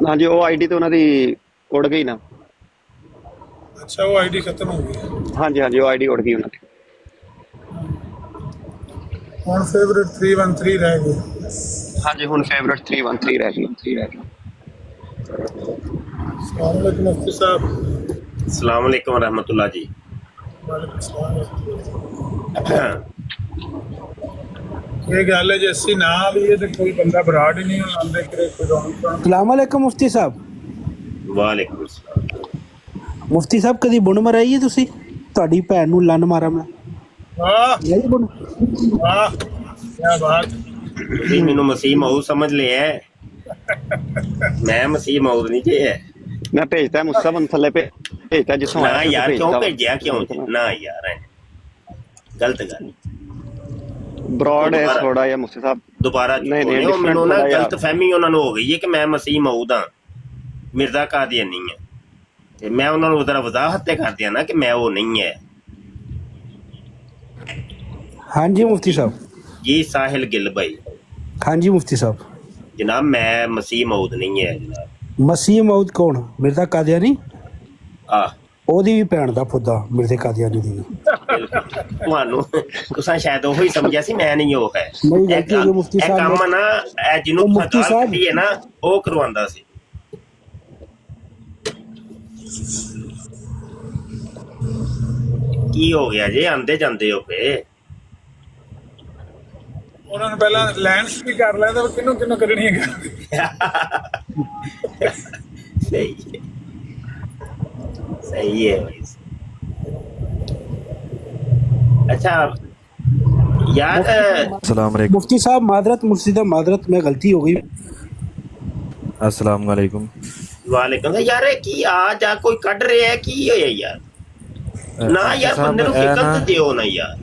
ਹਾਂਜੀ ਉਹ ਆਈਡੀ ਤੇ ਉਹਨਾਂ ਦੀ ਉੜ ਗਈ ਨਾ। ਅੱਛਾ ਉਹ ਆਈਡੀ ਖਤਮ ਹੋ ਗਈ। ਹਾਂਜੀ ਹਾਂਜੀ ਉਹ ਆਈਡੀ ਉੜ ਗਈ ਉਹਨਾਂ ਦੀ। ਹੁਣ ਫੇਵਰੇਟ 313 ਰਹਿ ਗਏ। ਹਾਂਜੀ ਹੁਣ ਫੇਵਰਟ 313 ਰਹਿ ਗਈ। ਸਲਾਮ ਅਲੈकुम ਮੁਫਤੀ ਸਾਹਿਬ। अस्सलाम वालेकुम रहमतुल्लाह जी। ਵਾਲੇकुम ਸਲਾਮ। ਇਹ ਗੱਲ ਹੈ ਜੇ ਅਸੀਂ ਨਾ ਆਈਏ ਤੇ ਕੋਈ ਬੰਦਾ ਬਰਾੜ ਹੀ ਨਹੀਂ ਆਉਂਦੇ ਕਿ ਕੋਈ ਰੌਣਕ। ਸਲਾਮ ਅਲੈਕੁਮ ਮੁਫਤੀ ਸਾਹਿਬ। वालेकुम अस्सलाम। ਮੁਫਤੀ ਸਾਹਿਬ ਕਦੀ ਬੁਣ ਮਰਾਈ ਹੈ ਤੁਸੀਂ? ਤੁਹਾਡੀ ਭੈਣ ਨੂੰ ਲੰਨ ਮਾਰਾਂ ਮੈਂ। ਵਾਹ ਨਹੀਂ ਬੁਣ। ਵਾਹ ਕੀ ਬਾਤ। ਤੁਸੀਂ ਮੈਨੂੰ ਮਸੀਹ ਮਊਦ ਸਮਝ ਲਿਆ ਹੈ। ਮੈਂ ਮਸੀਹ ਮਊਦ ਨਹੀਂ ਜੇ ਹੈ। ਮੈਂ ਭੇਜਤਾ ਮੁਸਤਫਾ ਨੂੰ ਥੱਲੇ ਭੇਜਤਾ ਜਿੱਥੋਂ ਨਾ ਆਇਆ ਸੀ ਯਾਰ ਕਿਉਂ ਭੇਜਤਾ। ਭੇਜਿਆ ਕਿਉਂ ਜੀ? ਨਾ ਯਾਰ ਐ ਗਲਤ ਗੱਲ। ਬਰੋਡ ਹੈ ਥੋੜਾ ਜਿਹਾ ਮੁਫਤੀ ਸਾਹਿਬ। ਦੁਬਾਰਾ ਨਹੀਂ, ਨਹੀਂ, ਉਹ ਮੈਨੂੰ ਨਾ different ਗਲਤ ਫਹਿਮੀ ਉਹਨਾਂ ਨੂੰ ਹੋ ਗਈ ਹੈ ਕਿ ਮੈਂ ਮਸੀਹ ਮਊਦ ਹਾਂ, ਮਿਰਜ਼ਾ ਕਾਦੀਆਨੀ ਹੈ। ਤੇ ਮੈਂ ਉਹਨਾਂ ਨੂੰ ਜ਼ਰਾ ਵਜ਼ਾਹਤ ਤੇ ਕਰ ਦਿਆਂ ਨਾ ਕਿ ਮੈਂ ਉਹ ਨਹੀਂ ਹੈ। ਹਾਂਜੀ ਮੁਫਤੀ ਸਾਹਿਬ। ਜੀ ਸਾਹਿਲ ਗਿੱਲ ਭਾਈ। ਹਾਂਜੀ ਮੁਫਤੀ ਸਾਹਿਬ। ਜਨਾਬ ਮੈਂ ਮਸੀਹ ਮਊਦ ਨਹੀਂ ਹੈ ਜਨਾਬ। ਮਸੀਹ ਮਊਦ ਕੌਣ? ਮਿਰਜ਼ਾ ਕਾਦੀਆਨੀ। ਆਹ ਉਹਦੀ ਵੀ ਭੈਣ ਦਾ ਫੁੱਦਾ ਮਿਰਜ਼ਾ ਕਾਦੀਆਨੀ ਦੀ। ਤੁਹਾਨੂੰ ਤੁਸੀਂ ਸ਼ਾਇਦ ਉਹ ਹੀ ਸਮਝਿਆ ਸੀ, ਮੈਂ ਨਹੀਂ ਉਹ ਹੈ। ਨਹੀਂ ਗਲਤੀ ਹੋ ਗਈ ਮੁਫਤੀ ਇਹ ਸਾਹਿਬ ਕੰਮ ਨੇ। ਨਾ ਇਹ ਜਿਹਨੂੰ ਉਹ ਮੁਫਤੀ ਫਤਾਹ ਸਾਹਿਬ ਕੱਢੀ ਹੈ ਨਾ ਉਹ ਕਰਵਾਉਂਦਾ ਸੀ। ਕੀ ਹੋ ਗਿਆ ਜੇ ਆਂਦੇ ਜਾਂਦੇ ਹੋ ਪਏ? ਉਹਨਾਂ ਨੂੰ ਪਹਿਲਾਂ ਲੈਂਸ ਵੀ ਕਰ ਲੈਂਦਾ ਕਿਹਨੂੰ ਕਿਹਨੂੰ ਕਰਨੀ ਹੈ। ਸਹੀ ਹੈ, ਸਹੀ ਹੈ। अच्छा यार अस्सलाम वालेकुम। मुफ्ती साहब मादरत मुर्शिदा मादरत में गलती हो गई। अस्सलाम वालेकुम। वालेकुम यार की आ जा कोई कट रहा है की होया यार ना यार बंदे ਨੂੰ ਫਿਕਰ ਤੇ ਦਿਓ ਨਾ ਯਾਰ।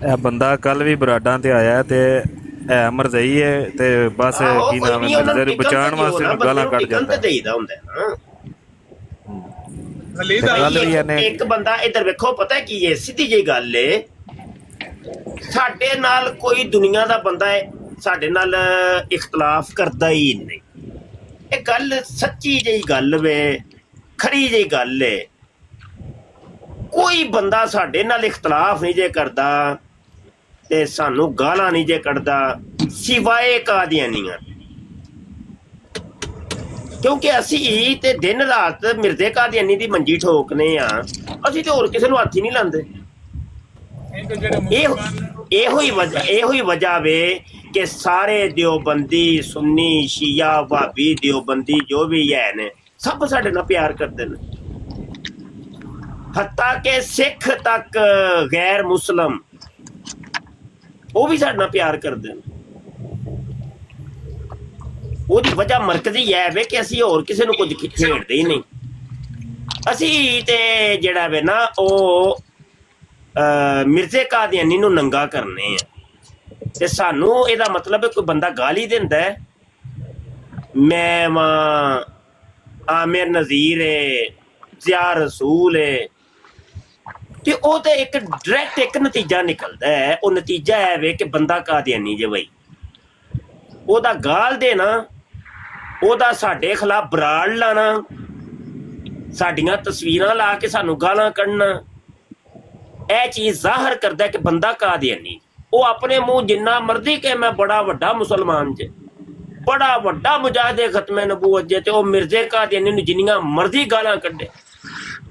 ਇਹ ਬੰਦਾ ਕੱਲ ਵੀ ਬਰਾਡਾਂ ਤੇ ਆਇਆ ਤੇ ਹੈ ਮਰਜ਼ਈ ਹੈ ਤੇ ਬਸ ਕੀ ਨਾਮ ਹੈ ਮਿਰਜ਼ੇ ਬਚਾਉਣ ਵਾਸਤੇ ਗਾਲਾਂ ਕੱਢ ਜਾਂਦਾ ਦੇਈਦਾ ਹੁੰਦਾ ਨਾ। ਇੱਕ ਬੰਦਾ ਇੱਧਰ ਵੇਖੋ ਪਤਾ ਕੀ ਹੈ ਸਿੱਧੀ ਜਿਹੀ ਗੱਲ ਏ ਸਾਡੇ ਨਾਲ ਕੋਈ ਦੁਨੀਆ ਦਾ ਬੰਦਾ ਹੈ ਸਾਡੇ ਨਾਲ ਇਖਤਲਾਫ ਕਰਦਾ ਹੀ ਨਹੀਂ। ਇਹ ਗੱਲ ਸੱਚੀ ਜਿਹੀ ਗੱਲ ਵੇ ਖਰੀ ਜਿਹੀ ਗੱਲ ਏ। ਕੋਈ ਬੰਦਾ ਸਾਡੇ ਨਾਲ ਇਖਤਲਾਫ ਨਹੀਂ ਜੇ ਕਰਦਾ ਤੇ ਸਾਨੂੰ ਗਾਲਾਂ ਨਹੀਂ ਜੇ ਕੱਢਦਾ ਸਿਵਾਏ ਕਾਦੀਆਨੀਆਂ। ਕਿਉਂਕਿ ਅਸੀਂ ਤੇ ਦਿਨ ਰਾਤ ਮਿਰਜ਼ੇ ਕਾਦੀਆਨੀ ਦੀ ਮੰਜੀ ਠੋਕਨੇ ਆ, ਅਸੀਂ ਤੇ ਹੋਰ ਕਿਸੇ ਨੂੰ ਹੱਥ ਹੀ ਨਹੀਂ ਲਾਉਂਦੇ। ਇਹੋ ਹੀ ਵਜ੍ਹਾ ਵੇ ਕਿ ਸਾਰੇ ਦਿਓਬੰਦੀ ਸੁੰਨੀ ਸ਼ੀਆ ਵਾਬੀ ਦਿਓਬੰਦੀ ਜੋ ਵੀ ਹੈ ਨੇ ਸਭ ਸਾਡੇ ਨਾਲ ਪਿਆਰ ਕਰਦੇ ਨੇ। ਹੱਤਾ ਕਿ ਸਿੱਖ ਤੱਕ ਗੈਰ ਮੁਸਲਮ ਉਹ ਵੀ ਸਾਡੇ ਨਾਲ ਪਿਆਰ ਕਰਦੇ ਨੇ। ਉਹਦੀ ਵਜ੍ਹਾ ਮਰਕਜ਼ੀ ਹੈ ਵੇ ਕਿ ਅਸੀਂ ਹੋਰ ਕਿਸੇ ਨੂੰ ਕੁਝ ਖੇਡਦੇ ਹੀ ਨਹੀਂ। ਅਸੀਂ ਤੇ ਜਿਹੜਾ ਵੇ ਨਾ ਉਹ ਮਿਰਜ਼ੇ ਕਾਦੀਆਨੀ ਨੂੰ ਨੰਗਾ ਕਰਨੇ ਆ ਤੇ ਸਾਨੂੰ ਇਹਦਾ ਮਤਲਬ ਕੋਈ ਬੰਦਾ ਗਾਲੀ ਦਿੰਦਾ ਮੈਂ ਵਾਂ ਆਮਿਰ ਨਜ਼ੀਰ ਏ ਜ਼ਿਆ ਰਸੂਲ ਏ ਤੇ ਉਹ ਤੇ ਇੱਕ ਡਾਇਰੈਕਟ ਇੱਕ ਨਤੀਜਾ ਨਿਕਲਦਾ ਹੈ। ਉਹ ਨਤੀਜਾ ਹੈ ਵੇ ਕਿ ਬੰਦਾ ਕਾਦੀਆਨੀ ਜੇ ਬਈ ਉਹਦਾ ਗਾਲ ਦੇਣਾ, ਉਹਦਾ ਸਾਡੇ ਖਿਲਾਫ ਬਰਾੜ ਲਾਣਾ, ਸਾਡੀਆਂ ਤਸਵੀਰਾਂ ਲਾ ਕੇ ਸਾਨੂੰ ਗਾਲਾਂ ਕੱਢਣਾ, ਇਹ ਚੀਜ਼ ਜ਼ਾਹਰ ਕਰਦਾ ਕਿ ਬੰਦਾ ਕਾਦੀਆਨੀ। ਉਹ ਆਪਣੇ ਮੂੰਹ ਜਿੰਨਾ ਮਰਜ਼ੀ ਕਿ ਮੈਂ ਬੜਾ ਵੱਡਾ ਮੁਸਲਮਾਨ ਜੇ ਬੜਾ ਵੱਡਾ ਮੁਜਾਹਿਦੇ ਖਤਮੇ ਨਬੂਵਤ ਜੇ ਤੇ ਉਹ ਮਿਰਜ਼ੇ ਕਾਦੀਆਨੀ ਨੂੰ ਜਿੰਨੀਆਂ ਮਰਜ਼ੀ ਗਾਲਾਂ ਕੱਢੇ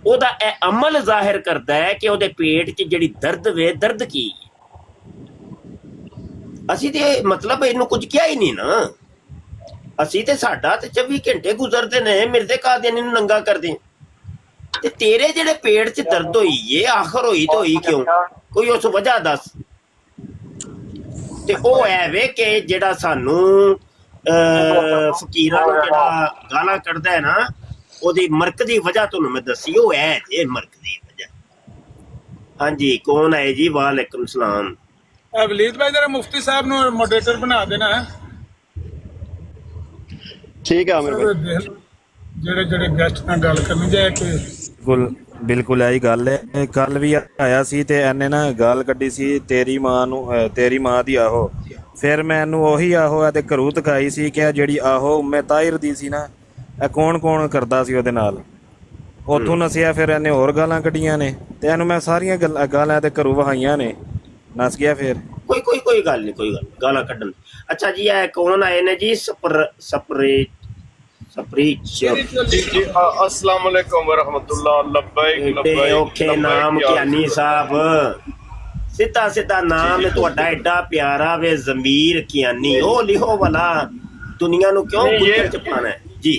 ਉਹਦਾ ਇਹ ਅਮਲ ਜ਼ਾਹਿਰ ਕਰਦਾ ਹੈ ਕਿ ਉਹਦੇ ਪੇਟ 'ਚ ਜਿਹੜੀ ਦਰਦ ਵੇ ਦਰਦ ਕੀ। ਅਸੀਂ ਤੇ ਮਤਲਬ ਇਹਨੂੰ ਕੁਝ ਕਿਹਾ ਹੀ ਨਹੀਂ ਨਾ। ਅਸੀਂ ਤੇ ਸਾਡਾ ਤੇ 24 ਘੰਟੇ ਗੁਜ਼ਰਦੇ ਨੇ ਮਿਰਜ਼ੇ ਕਾਦੀਆਨੀ ਨੂੰ ਨੰਗਾ ਕਰਦੇ ਤੇ ਤੇਰੇ ਜਿਹੜੇ ਪੇਟ 'ਚ ਦਰਦ ਹੋਈ ਏ ਆਖਰ ਹੋਈ ਤੇ ਹੋਈ ਕਿਉਂ? ਕੋਈ ਉਸ ਵਜ੍ਹਾ ਦੱਸ। ਤੇ ਉਹ ਹੈ ਵੇ ਕਿ ਜਿਹੜਾ ਸਾਨੂੰ ਫਕੀਰਾਂ ਨੂੰ ਜਿਹੜਾ ਗਾਲਾਂ ਕੱਢਦਾ ਹੈ ਨਾ ਉਹਦੀ ਮਰਕਜ਼ੀ ਵਜ੍ਹਾ ਤੁਹਾਨੂੰ ਮੈਂ ਦੱਸੀ ਉਹ ਹੈ ਇਹ ਮਰਕਜ਼ੀ ਵਜ੍ਹਾ। ਹਾਂਜੀ ਕੌਣ ਹੈ ਜੀ? ਵਾਲੇकुम सलाम। ਵਲੀਦ ਭਾਈ ਜਰਾ ਮੁਫਤੀ ਸਾਹਿਬ ਨੂੰ ਮੋਡਰੇਟਰ ਬਣਾ ਦੇਣਾ ਹੈ। ਠੀਕ ਹੈ ਆਮਿਰ ਭਾਈ। ਜਿਹੜੇ ਜਿਹੜੇ ਗੈਸਟ ਨਾਲ ਗੱਲ ਕਰਨੀ ਜਾਏ ਕਿ ਬਿਲਕੁਲ ਇਹੀ ਗੱਲ ਹੈ। ਕੱਲ ਵੀ ਆਇਆ ਸੀ ਤੇ ਇਹਨੇ ਨਾ ਗਾਲ ਕੱਢੀ ਸੀ ਤੇਰੀ ਮਾਂ ਨੂੰ, ਤੇਰੀ ਮਾਂ ਦੀ ਆਹੋ ਫਿਰ ਮੈਨੂੰ ਉਹੀ ਆਹੋ ਆ ਤੇ ਘਰੂ ਦਿਖਾਈ ਸੀ ਕਿ ਜਿਹੜੀ ਆਹੋ ਉਮੇ ਤਾਹਿਰ ਦੀ ਸੀ ਨਾ, ਇਹ ਕੌਣ ਕਰਦਾ ਸੀ ਉਹਦੇ ਨਾਲ। ਉੱਥੋਂ ਨਸਿਆ, ਫਿਰ ਇਹਨੇ ਹੋਰ ਗਾਲਾਂ ਕੱਢੀਆਂ ਨੇ ਤੇ ਇਹਨੂੰ ਮੈਂ ਸਾਰੀਆਂ ਗਾਲਾਂ ਤੇ ਘਰੋਂ ਵਹਾਈਆਂ ਨੇ, ਨਸ ਗਿਆ ਫਿਰ। ਕੋਈ ਗੱਲ ਨਹੀਂ, ਕੋਈ ਗੱਲ ਗਾਲਾਂ ਕੱਢਣ। ਅੱਛਾ ਜੀ, ਇਹ ਕੌਣ ਆਏ ਨੇ ਜੀ? ਸਪਰੀ जी अस्सलाम वालेकुम व रहमतुल्लाह। लब्बैक लब्बैक ਔਖੇ ਨਾਮ ਕਿਆਨੀ ਸਾਹਿਬ, ਸਿੱਧਾ ਨਾਮ ਹੈ ਤੁਹਾਡਾ ਐਡਾ ਪਿਆਰਾ ਵੇ ਜ਼ਮੀਰ ਕਿਆਨੀ। ਉਹ ਲਿਖੋ ਵਾਲਾ ਦੁਨੀਆ ਨੂੰ ਕਿਉਂ ਗੁੱਦਰ ਚ ਪਾਣਾ ਹੈ ਜੀ?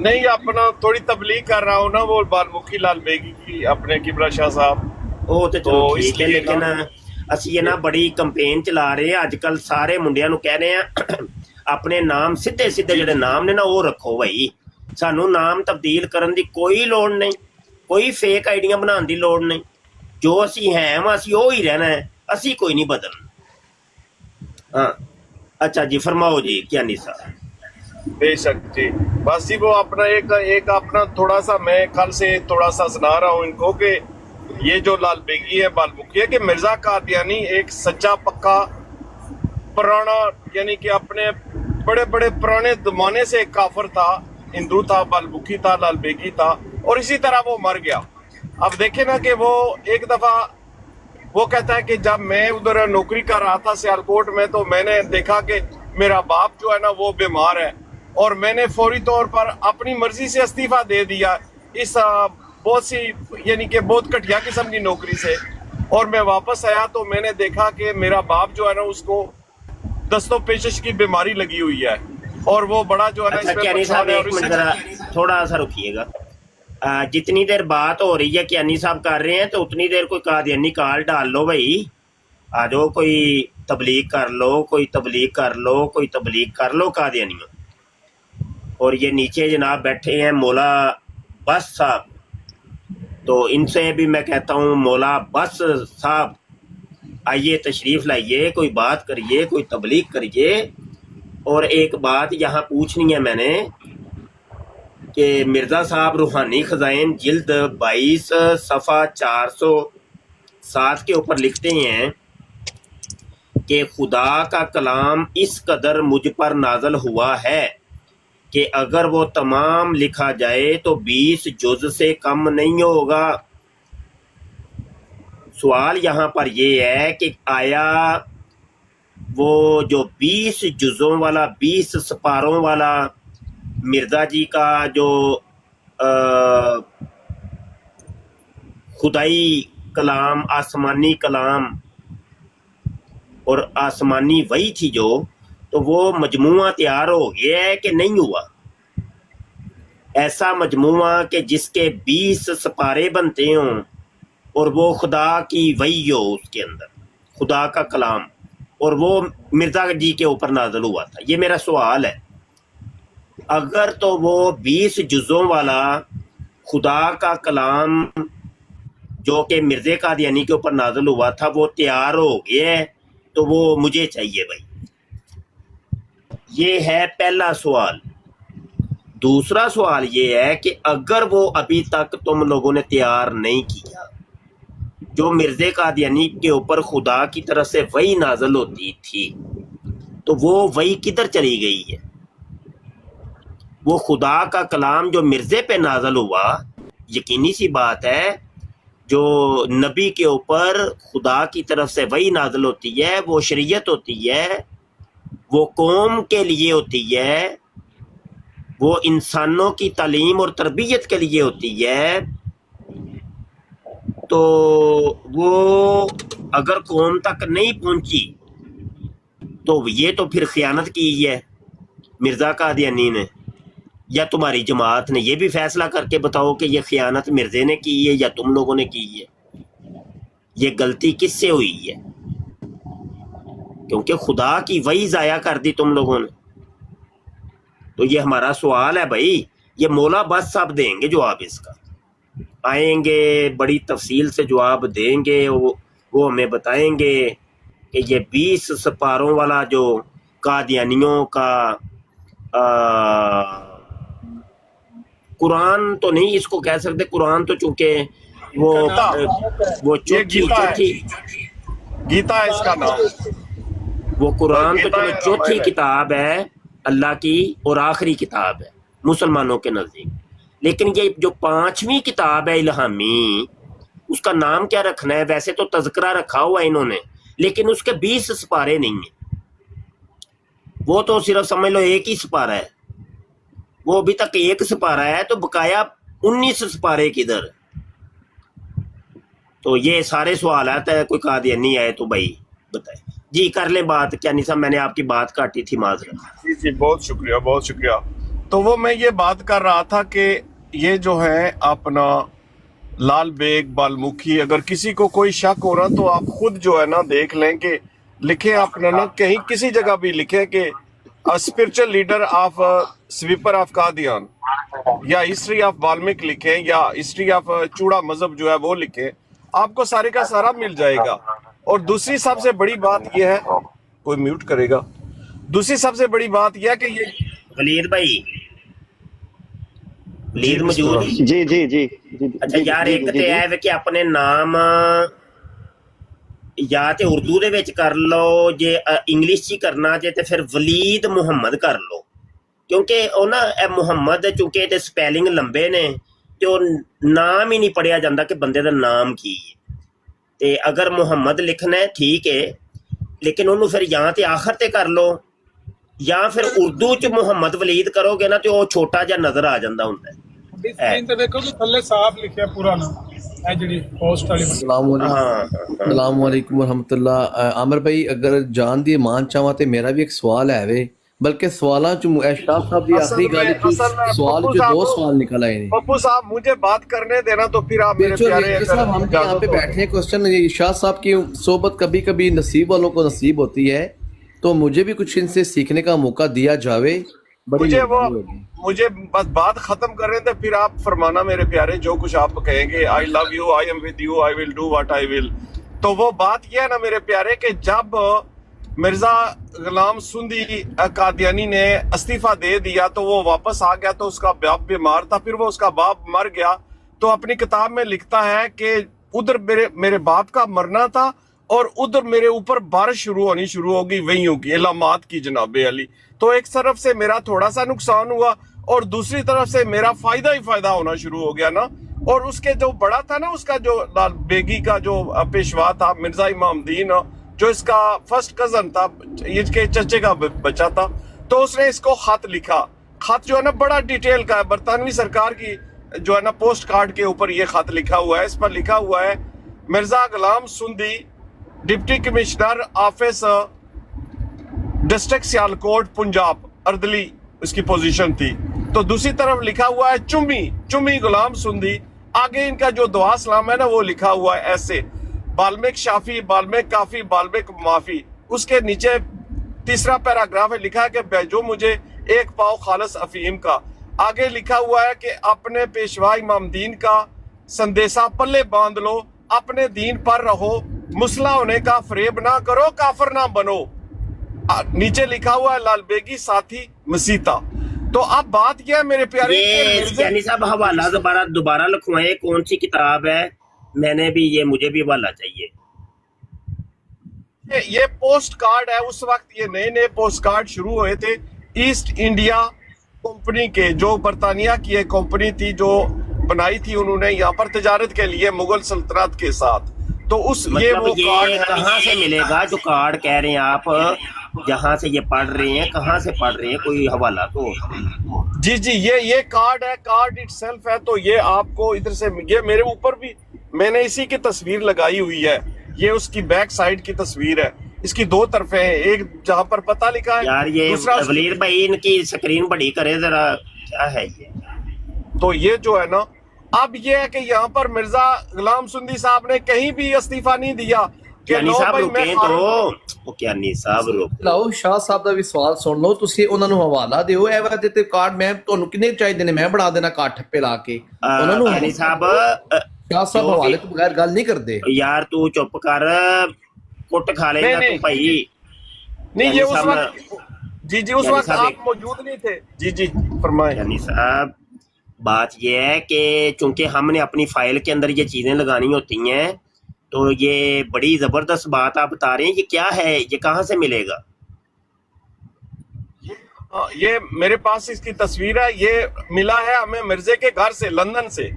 नहीं, अपना थोड़ी तबलीग कर रहा हूँ ना, वो बालमुखी लाल बेगी की, अपने किबला शाह साहब। ਉਹ ਤੇ ਚਲੋ ਉਹ ਠੀਕ ਹੈ, ਇਸ ਲਈ ਲੇਕਿਨ ਅਸੀਂ ਇਹ ਨਾ ਬੜੀ ਕੰਪੇਨ ਚਲਾ ਰਹੇ ਆ ਅੱਜ ਕੱਲ, ਸਾਰੇ ਮੁੰਡਿਆਂ ਨੂੰ ਕਹਿ ਰਹੇ ਆ ਆਪਣੇ ਨਾਮ ਸਿੱਧੇ ਜਿਹੜੇ ਨਾਮ ਨੇ ਨਾ ਉਹ ਰੱਖੋ ਭਾਈ। ਸਾਨੂੰ ਨਾਮ ਤਬਦੀਲ ਕਰਨ ਦੀ ਕੋਈ ਲੋੜ ਨਹੀਂ, ਕੋਈ ਫੇਕ ਆਈਡੀਆਂ ਬਣਾਉਣ ਦੀ ਲੋੜ ਨਹੀਂ। ਜੋ ਅਸੀਂ ਹੈ ਵਾ ਅਸੀਂ ਉਹ ਹੀ ਰਹਿਣਾ ਹੈ, ਅਸੀਂ ਕੋਈ ਨਹੀਂ ਬਦਲਣਾ। हाँ अच्छा जी, फरमाओ जी कियानी साहब। बेशक जी, बस जी वो अपना एक अपना थोड़ा सा, मैं कल से थोड़ा सा सुना रहा हूँ इनको कि ये जो लाल बेगी है बालमुखी है कि मिर्जा कादियानी एक सच्चा पक्का पुराना, यानी कि अपने बड़े बड़े पुराने जमाने से एक काफर था, हिंदू था, बालमुखी था, लाल बेगी था, और इसी तरह वो मर गया। अब देखे ना कि वो एक दफा वो कहता है कि जब मैं उधर नौकरी कर रहा था सियालकोट में, तो मैंने देखा कि मेरा बाप जो है ना वो बीमार है, और मैंने फौरी तौर पर अपनी मर्जी से इस्तीफा दे दिया इस बहुत सी, यानी कि बहुत घटिया किस्म की नौकरी से। और मैं वापस आया तो मैंने देखा कि मेरा बाप जो है ना उसको दस्तों पेशिश की बीमारी लगी हुई है, और वो बड़ा जो है ना अच्छा इसमें कियानी साहब परेशान है। एक और मिनट जरा थोड़ा सा रुकिएगा। जितनी देर बात हो रही है कियानी साहब कर रहे हैं, तो उतनी देर कोई कादियानी कॉल डाल लो भाई, आ जाओ, कोई तबलीग कर लो, कोई तबलीग कर लो, कोई तबलीग कर लो कादियानियों। और ये नीचे जनाब बैठे हैं मौला बस साहब, तो इनसे भी मैं कहता हूँ मौला बस साहब आइए, तशरीफ लाइए, कोई बात करिए, कोई तबलीग करिए। और एक बात यहाँ पूछनी है मैंने कि मिर्ज़ा साहब रूहानी खजाइन जिल्द 22 सफ़ा 407 के ऊपर लिखते हैं कि खुदा का कलाम इस कदर मुझ पर नाजल हुआ है कि अगर वो तमाम लिखा जाए तो 20 जुज़ से कम नहीं होगा। सवाल यहाँ पर ये है कि आया वो जो 20 जुज़ों वाला, 20 सपारों वाला मिर्ज़ा जी का जो खुदाई कलाम, आसमानी कलाम और आसमानी वही थी जो, तो वो मजमुआ तैयार हो गया है कि नहीं हुआ? ऐसा मजमुआ कि जिसके 20 सपारे बनते हों और वो खुदा की वही हो उसके अंदर, खुदा का कलाम, और वो मिर्ज़ा जी के ऊपर नाज़िल हुआ था। ये मेरा सवाल है। अगर तो वो 20 जुज़ों वाला खुदा का कलाम जो कि मिर्ज़े कादियानी के ऊपर नाज़िल हुआ था वो तैयार हो गया है, तो वो मुझे चाहिए भाई। ये है पहला सवाल। दूसरा सवाल ये है कि अगर वो अभी तक तुम लोगों ने तैयार नहीं किया, जो मिर्ज़े कादियानी के ऊपर खुदा की तरफ से वही नाज़िल होती थी, तो वो वही किधर चली गई है? वो खुदा का कलाम जो मिर्ज़े पे नाज़िल हुआ, यकीनी सी बात है जो नबी के ऊपर खुदा की तरफ से वही नाज़िल होती है, वो शरीयत होती है, वो कौम के लिए होती है, वो इंसानों की तालीम और तरबियत के लिए होती है। तो वो अगर कौम तक नहीं पहुंची तो ये तो फिर खियानत की है मिर्ज़ा कादियानी ने, या तुम्हारी जमात ने? ये भी फैसला करके बताओ कि ये खियानत मिर्ज़े ने की है या तुम लोगों ने की है। ये गलती किससे हुई है? क्योंकि खुदा की वही ज़ाया कर दी तुम लोगों ने। तो ये हमारा सवाल है भाई, ये मौला बस साहब देंगे जवाब इसका, आएंगे बड़ी तफसील से जवाब देंगे। वो हमें बताएंगे कि ये 20 सपारों वाला जो कादियानियों का कुरान तो नहीं इसको कह सकते, कुरान तो चूंकि वो ये चौथी गीता है इसका नाम। وہ قرآن تو چلو گیتا چوتھی رامائن ہے۔ کتاب ہے اللہ کی اور آخری کتاب ہے مسلمانوں کے نزدیک، لیکن یہ جو 5ویں کتاب ہے الہامی، اس کا نام کیا رکھنا ہے؟ ویسے تو تذکرہ رکھا ہوا ہے انہوں نے، لیکن اس کے 20 سپارے نہیں ہیں، وہ تو صرف سمجھ لو ایک ہی سپارہ ہے، وہ ابھی تک ایک سپارہ ہے، تو بقایا 19 سپارے کدھر؟ تو یہ سارے سوالات ہے، کوئی قادیانی ہے تو بھائی بتائے جی، کر لے بات. کیا نہیں صاحب میں نے آپ کی بات کاٹی تھی، معذرت. جی جی بہت شکریہ بہت شکریہ. تو وہ میں یہ بات کر رہا تھا کہ یہ جو ہے اپنا لال بیگ بالمکھی، اگر کسی کو کوئی شک ہو رہا تو آپ خود جو ہے نا دیکھ لیں کہ لکھیں اپنا نا کہیں کسی جگہ بھی لکھیں کہ spiritual leader of sweeper of Qadian, یا ہسٹری آف بالمک لکھیں، یا ہسٹری آف چوڑا مذہب جو ہے وہ لکھیں، آپ کو سارے کا سارا مل جائے گا. اور دوسری سب سے بڑی بات یہ ہے، کوئی میوٹ کرے گا، دوسری سب سے بڑی بات یہ ہے کہ یہ ولید بھائی، ولید بسم موجود؟ اللہ. جی جی جی جی اچھا یار، ایک تے ہے کہ اپنے نام یا تے اردو دے وچ کر لو، جے انگلش چ کرنا جے تے پھر ولید محمد کر لو، کیونکہ او نا اے محمد چونکہ تے سپیلنگ لمبے نے تے او نام ہی نہیں پڑھیا جاندا کہ بندے دا نام کی ہے. تے اگر محمد لکھنا ہے ٹھیک ہے، لیکن انہوں پھر یا تے آخر تے کر لو، یا پھر اردو چ محمد ولید کرو گے نا تے او چھوٹا جا نظر آ جاندا ہوندا ہے. اسکرین تے دیکھو کہ تھلے صاف لکھیا پورا نام، اے جڑی پوسٹ والی. السلام علیکم. ہاں السلام علیکم ورحمۃ اللہ. عامر بھائی اگر جان دی مان چاہواں تے میرا بھی ایک سوال ہے وے، بلکہ سوالاں چ شاہ صاحب دی آخری گل سوال جو 2 سوال نکل آئے ہیں. پپو صاحب مجھے بات کرنے دینا تو پھر آپ میرے پیارے صاحب ہم یہاں پہ بیٹھے ہیں، کوسچن شاہ صاحب کی صحبت کبھی کبھی نصیب والوں کو نصیب ہوتی ہے، تو مجھے بھی کچھ ان سے سیکھنے کا موقع دیا جاوے. مجھے بس بات ختم کر رہے تھے، پھر آپ فرمانا میرے پیارے جو کچھ آپ کہیں گے. I love you, I am with you, I will do what I will. تو وہ بات یہ ہے نا میرے پیارے کہ جب مرزا غلام سندھی قادیانی نے استعفیٰ دے دیا تو وہ واپس آ گیا، تو اس کا باپ بیمار تھا، پھر وہ اس کا باپ مر گیا، تو اپنی کتاب میں لکھتا ہے کہ ادھر میرے باپ کا مرنا تھا اور ادھر میرے اوپر بارش شروع ہوگی وہیوں کی علامات کی جناب علی. تو ایک طرف سے میرا تھوڑا سا نقصان ہوا اور دوسری طرف سے میرا فائدہ ہی فائدہ ہونا شروع ہو گیا نا. اور اس کے جو بڑا تھا نا، اس کا جو لال بیگی کا جو پیشوا تھا مرزا امام الدین، جو اس کا فرسٹ کزن تھا، اس کے چچے کا بچہ تھا، تو اس نے اس کو خط لکھا. خط جو ہے نا بڑا ڈیٹیل کا ہے، برطانوی سرکار کی جو ہے نا پوسٹ کارڈ کے اوپر یہ خط لکھا ہوا ہے. اس پر لکھا ہوا ہے Mirza Ghulam Sindhi deputy commissioner office district Sialkot Punjab, اردلی اس کی پوزیشن تھی. تو دوسری طرف لکھا ہوا ہے چمی غلام سندھی. آگے ان کا جو دعا سلام ہے نا وہ لکھا ہوا ہے ایسے، بالمک شافی، بالمک کافی، بالمک معافی. اس کے نیچے تیسرا پیراگراف ہے، لکھا ہے کہ بھیجو مجھے 1 پاؤ خالص افیم کا. آگے لکھا ہوا ہے کہ اپنے پیشوا امام دین کا سندیسہ پلے باندھ لو، اپنے دین پر رہو، مسلح ہونے کا فریب نہ کرو، کافر نہ بنو. نیچے لکھا ہوا ہے لال بیگی ساتھی مسیتا. تو اب بات یہ ہے میرے پیارے، یعنی صاحب حوالہ دوبارہ لکھوائیں، کون سی کتاب ہے؟ میں نے بھی مجھے بھی حوالہ چاہیے. یہ پوسٹ کارڈ ہے، اس وقت یہ نئے پوسٹ کارڈ شروع ہوئے تھے ایسٹ انڈیا کمپنی کے، جو برطانیہ کی ایک کمپنی تھی جو بنائی تھی انہوں نے یہاں پر تجارت کے لیے مغل سلطنت کے ساتھ. تو اس مطلب وہ کارڈ یہ کہاں سے ملے گا جو کارڈ کہہ رہے ہیں آپ، جہاں سے یہ پڑھ رہے ہیں، کہاں سے پڑھ رہے ہیں؟ کوئی حوالہ تو جی یہ کارڈ ہے، کارڈ اٹ سیلف ہے. تو یہ آپ کو ادھر سے، یہ میرے اوپر بھی میں نے اسی کی تصویر لگائی ہوئی ہے، یہ اس کی بیک سائڈ کی تصویر ہے. اس کی 2 طرفیں ہیں، ایک جہاں پر پتہ لکھا ہے، یار یہ دوسرا ولید بھائی ان کی سکرین بڑی کرے ذرا، کیا ہے یہ؟ تو یہ جو ہے نا، اب یہ ہے کہ یہاں پر مرزا غلام سندھی صاحب نے کہیں بھی استعفیٰ نہیں دیا کہ کیانی لو صاحب بھائی میں رکیں تو کیانی صاحب رک ਲਾਓ ਸ਼ਾਹ ਸਾਹਿਬ ਦਾ ਵੀ ਸਵਾਲ ਸੁਣ ਲਓ ਤੁਸੀਂ, ਉਹਨਾਂ ਨੂੰ ਹਵਾਲਾ ਦਿਓ. ਇਹ ਵਾਰ ਤੇ ਕਾਰਡ ਮੈਂ ਤੁਹਾਨੂੰ ਕਿੰਨੇ ਚਾਹੀਦੇ ਨੇ, ਮੈਂ ਬਣਾ ਦੇਣਾ ਕਾਰਡ ਠੱਪੇ ਲਾ ਕੇ ਉਹਨਾਂ ਨੂੰ. کیانی صاحب ਸ਼ਾਹ ਸਾਹਿਬ ਹਵਾਲੇ ਤੋਂ ਬਗੈਰ ਗੱਲ ਨਹੀਂ ਕਰਦੇ. یار تو چپ کر، کٹ کھا لے گا تو بھائی. نہیں یہ اس وقت جی اس وقت آپ موجود نہیں تھے. جی فرمائیں. یعنی صاحب بات یہ ہے کہ چونکہ ہم نے اپنی فائل کے اندر یہ چیزیں لگانی ہوتی ہیں، تو یہ بڑی زبردست بات آپ بتا رہے ہیں، یہ کیا ہے، یہ کہاں سے ملے گا؟ ये मेरे पास इसकी तस्वीर है, ये मिला है हमें मिर्जे के घर से, लंदन से।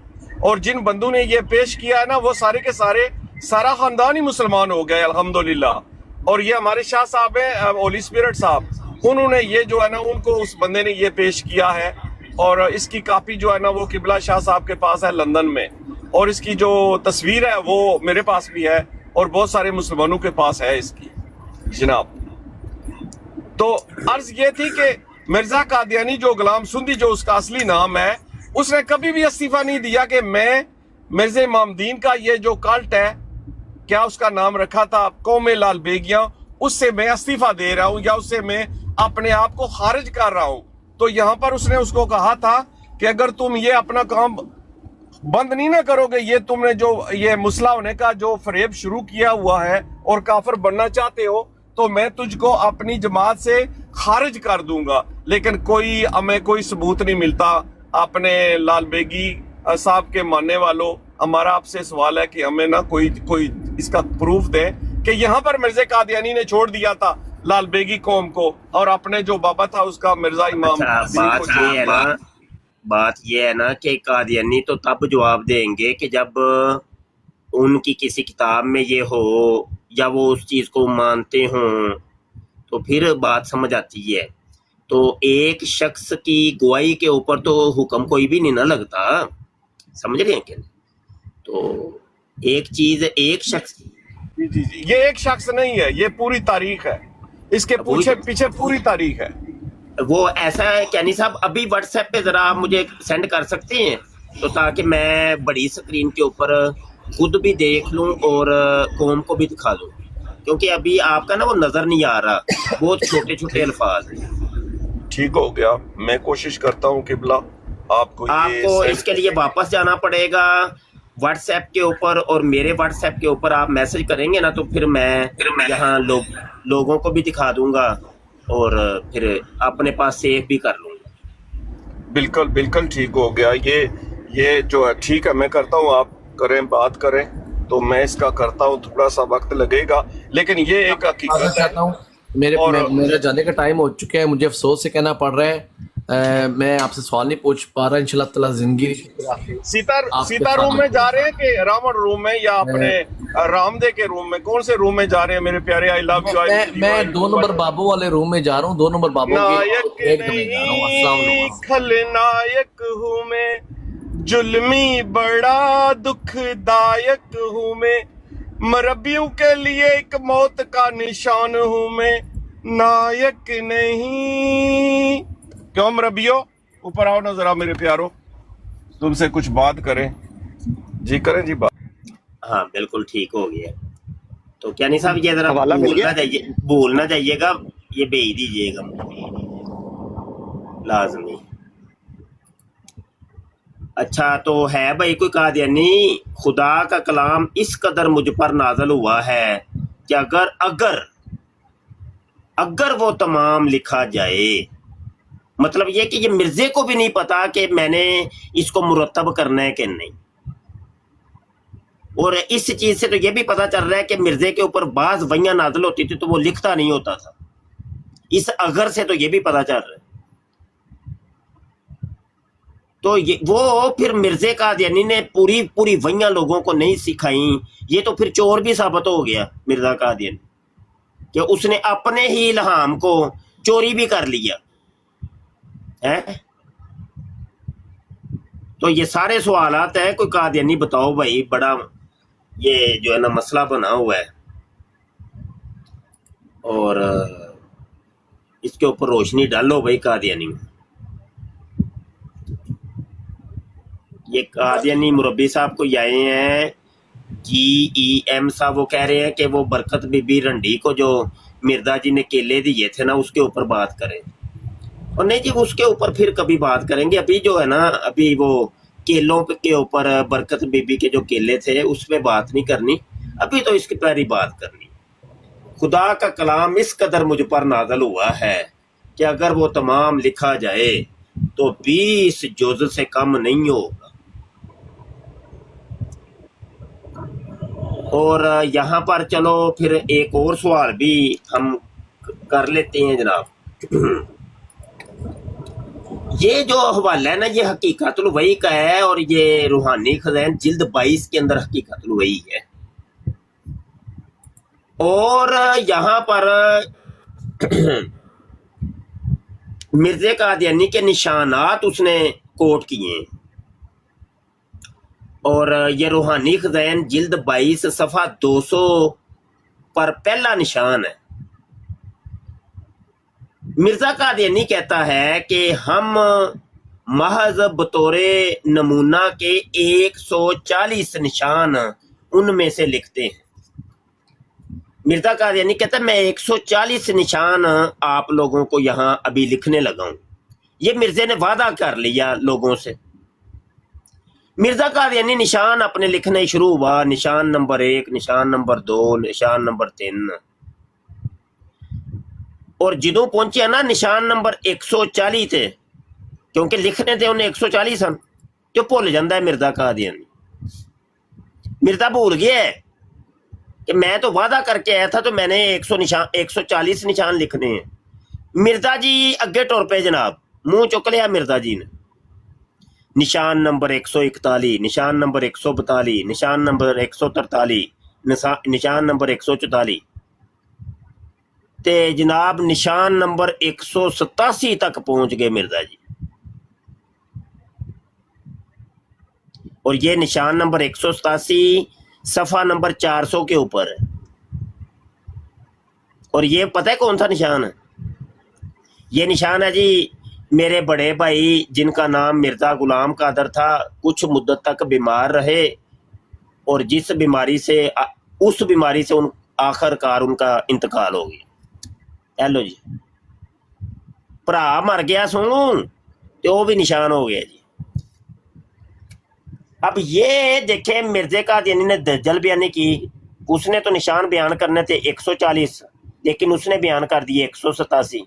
और जिन बंदों ने ये पेश किया है ना, वो सारे के सारे, सारा खानदान ही मुसलमान हो गए अल्हम्दुलिल्लाह। और ये हमारे शाह साहब हैं, होली स्पिरिट साहब, उन्होंने ये जो है ना, उनको उस बंदे ने ये पेश किया है। और इसकी कापी जो है ना, वो किबला शाह साहब के पास है लंदन में, और इसकी जो तस्वीर है वो मेरे पास भी है, और बहुत सारे मुसलमानों के पास है इसकी जनाब। तो अर्ज ये थी कि मिर्जा कादियानी जो गुलाम सुंदी, जो उसका असली नाम है, उसने कभी भी इस्तीफा नहीं दिया कि मैं मिर्जा इमामुद्दीन का ये जो कल्ट है, क्या उसका नाम रखा था, कौम लाल बेगियां, उससे मैं इस्तीफा दे रहा हूं या उससे मैं अपने आप को खारिज कर रहा हूं। तो यहां पर उसने उसको कहा था कि अगर तुम ये अपना काम बंद नहीं ना करोगे, ये तुमने जो ये मुसला होने का जो फरेब शुरू किया हुआ है और काफिर बनना चाहते हो, तो मैं तुझको अपनी जमात से खारिज कर दूंगा। लेकिन हमें कोई सबूत नहीं मिलता। अपने लाल बेगी साहब के मानने वालों, हमारा आपसे सवाल है कि हमें ना कोई इसका प्रूफ दे कि यहाँ पर मिर्जा कादियानी ने छोड़ दिया था लाल बेगी कौम को, और अपने जो बाबा था उसका मिर्जा इमाम। बात ये है ना कि कादियानी तो तब जवाब देंगे कि जब उनकी किसी किताब में ये हो या वो उस चीज को मानते हों, तो फिर बात समझ आती है। तो एक शख्स की गवाही के ऊपर तो हुक्म कोई भी नहीं ना लगता, समझ रहे हैं क्या? तो एक चीज एक शख्स, जी, ये एक शख्स नहीं है, ये पूरी तारीख है, इसके पीछे पूरी तारीख है। वो ऐसा है कैनी साहब, अभी व्हाट्सएप पे जरा आप मुझे सेंड कर सकते हैं, तो ताकि मैं बड़ी स्क्रीन के ऊपर खुद भी देख लूं और कौम को भी दिखा दूं, क्योंकि अभी आपका ना वो नजर नहीं आ रहा, बहुत छोटे छोटे अल्फाज। ठीक हो गया, मैं कोशिश करता हूँ किबला आपको इसके लिए वापस जाना पड़ेगा व्हाट्सएप के ऊपर, और मेरे व्हाट्सएप के ऊपर आप मैसेज करेंगे ना, तो फिर मैं यहाँ लोगों को भी दिखा दूंगा और फिर अपने पास सेव भी कर लूंगा। बिल्कुल बिल्कुल ठीक हो गया। ये जो है ठीक है, मैं करता हूँ, आप करें, बात करें, तो मैं इसका करता हूँ, थोड़ा सा वक्त लगेगा, लेकिन ये एक हकीकत है। मेरा जाने का टाइम हो चुका है, मुझे अफसोस से कहना पड़ रहा है, मैं आपसे सवाल नहीं पूछ पा रहा। इंशाल्लाह ताला जिंदगी सीता रूम में जा रहे हैं कि रावण रूम में या अपने रामदे के रूम में, कौन से रूम में जा रहे हैं मेरे प्यारे? I love you. मैं 2 नंबर बाबू वाले रूम में जा रहा हूँ, 2 नंबर बाबू खलनायक हूँ मैं, जुल्मी बड़ा दुखदायक हूँ मैं, मरबियों के लिए एक मौत का निशान हूँ मैं, नायक नहीं। क्यों मरबियो, ऊपर आओ ना जरा मेरे प्यारो, तुमसे कुछ बात करें। जी करें जी बात। हाँ बिल्कुल ठीक हो गया। तो क्या नहीं साहब, ये जरा भूलना जाइएगा, ये भेज दीजिएगा लाजमी। अच्छा, तो है भाई कोई कादियानी, खुदा का कलाम इस कदर मुझ पर नाजल हुआ है कि अगर वो तमाम लिखा जाए, मतलब ये कि ये मिर्जे को भी नहीं पता कि मैंने इसको मुरतब करना है कि नहीं। और इस चीज से तो ये भी पता चल रहा है कि मिर्जे के ऊपर बाज वहियां नाज़िल होती थी तो वो लिखता नहीं होता था। इस अगर से तो ये भी पता चल रहा है। तो ये वो फिर मिर्जे कादियानी ने पूरी वहियां लोगों को नहीं सिखाई, ये तो फिर चोर भी साबित हो गया मिर्जा कादियानी, कि उसने अपने ही इल्हाम को चोरी भी कर लिया है। तो ये सारे सवालात हैं, कोई कादियानी बताओ भाई, बड़ा ये जो है ना मसला बना हुआ है, और इसके ऊपर रोशनी डालो भाई कादियानी। ये कादियानी मुरब्बी साहब को आए हैं GEM साहब, वो कह रहे हैं कि वो बरकत बीबी रंडी को जो मिर्जा जी ने केले दिए थे ना, उसके ऊपर बात करें। और नहीं जी, उसके ऊपर फिर कभी बात करेंगे। अभी जो है ना, अभी वो केलों के ऊपर बरकत बीबी के जो केले थे उस पर बात नहीं करनी, अभी तो इसकी पहली बात करनी। खुदा का कलाम इस कदर मुझ पर नाज़िल हुआ है कि अगर वो तमाम लिखा जाए तो 20 जुज़ से कम नहीं होगा। और यहाँ पर चलो फिर एक और सवाल भी हम कर लेते हैं जनाब। یہ جو حوالہ ہے نا یہ حقیقت الوحی کا ہے، اور یہ روحانی خزائن جلد 22 کے اندر حقیقت الوحی ہے، اور یہاں پر مرزا قادیانی کے نشانات اس نے کوٹ کیے ہیں، اور یہ روحانی خزائن جلد 22 صفحہ 200 پر پہلا نشان ہے۔ مرزا قادیانی کہتا ہے کہ ہم محض بطور نمونہ کے 140 نشان ان میں سے لکھتے ہیں۔ مرزا قادیانی کہتا ہے میں 140 نشان آپ لوگوں کو یہاں ابھی لکھنے لگا ہوں۔ یہ مرزا نے وعدہ کر لیا لوگوں سے۔ مرزا قادیانی نشان اپنے لکھنے شروع ہوا، نشان نمبر 1، نشان نمبر 2، نشان نمبر 3، اور جدوں پہنچے نا نشان نمبر 140 تھے، کیونکہ لکھنے تھے انہیں 140 سن، تو بھول جاتا ہے مرزا قادیانی۔ مرزا بھول گیا ہے کہ میں تو وعدہ کر کے آیا تھا، تو میں نے 140 نشان لکھنے ہیں۔ مرزا جی اگے ٹر پہ جناب، منہ چک لیا مرزا جی نے۔ نشان نمبر 141، نشان نمبر 142، نشان نمبر 143، نشان نمبر 144، تے جناب نشان نمبر 187 تک پہنچ گئے مرزا جی، اور یہ نشان نمبر 187 صفحہ نمبر 400 کے اوپر ہے۔ اور یہ پتہ ہے کون سا نشان ہے؟ یہ نشان ہے جی میرے بڑے بھائی جن کا نام مرزا غلام قادر تھا، کچھ مدت تک بیمار رہے، اور جس بیماری سے اس بیماری سے آخر کار ان کا انتقال ہو گیا۔ ہیلو جی، بھرا مر گیا سنوں تو وہ بھی نشان ہو گیا جی۔ اب یہ دیکھیں مرزا قادیانی نے دجل بیانی کی، اس نے تو نشان بیان کرنے تھے 140، لیکن اس نے بیان کر دیے 187،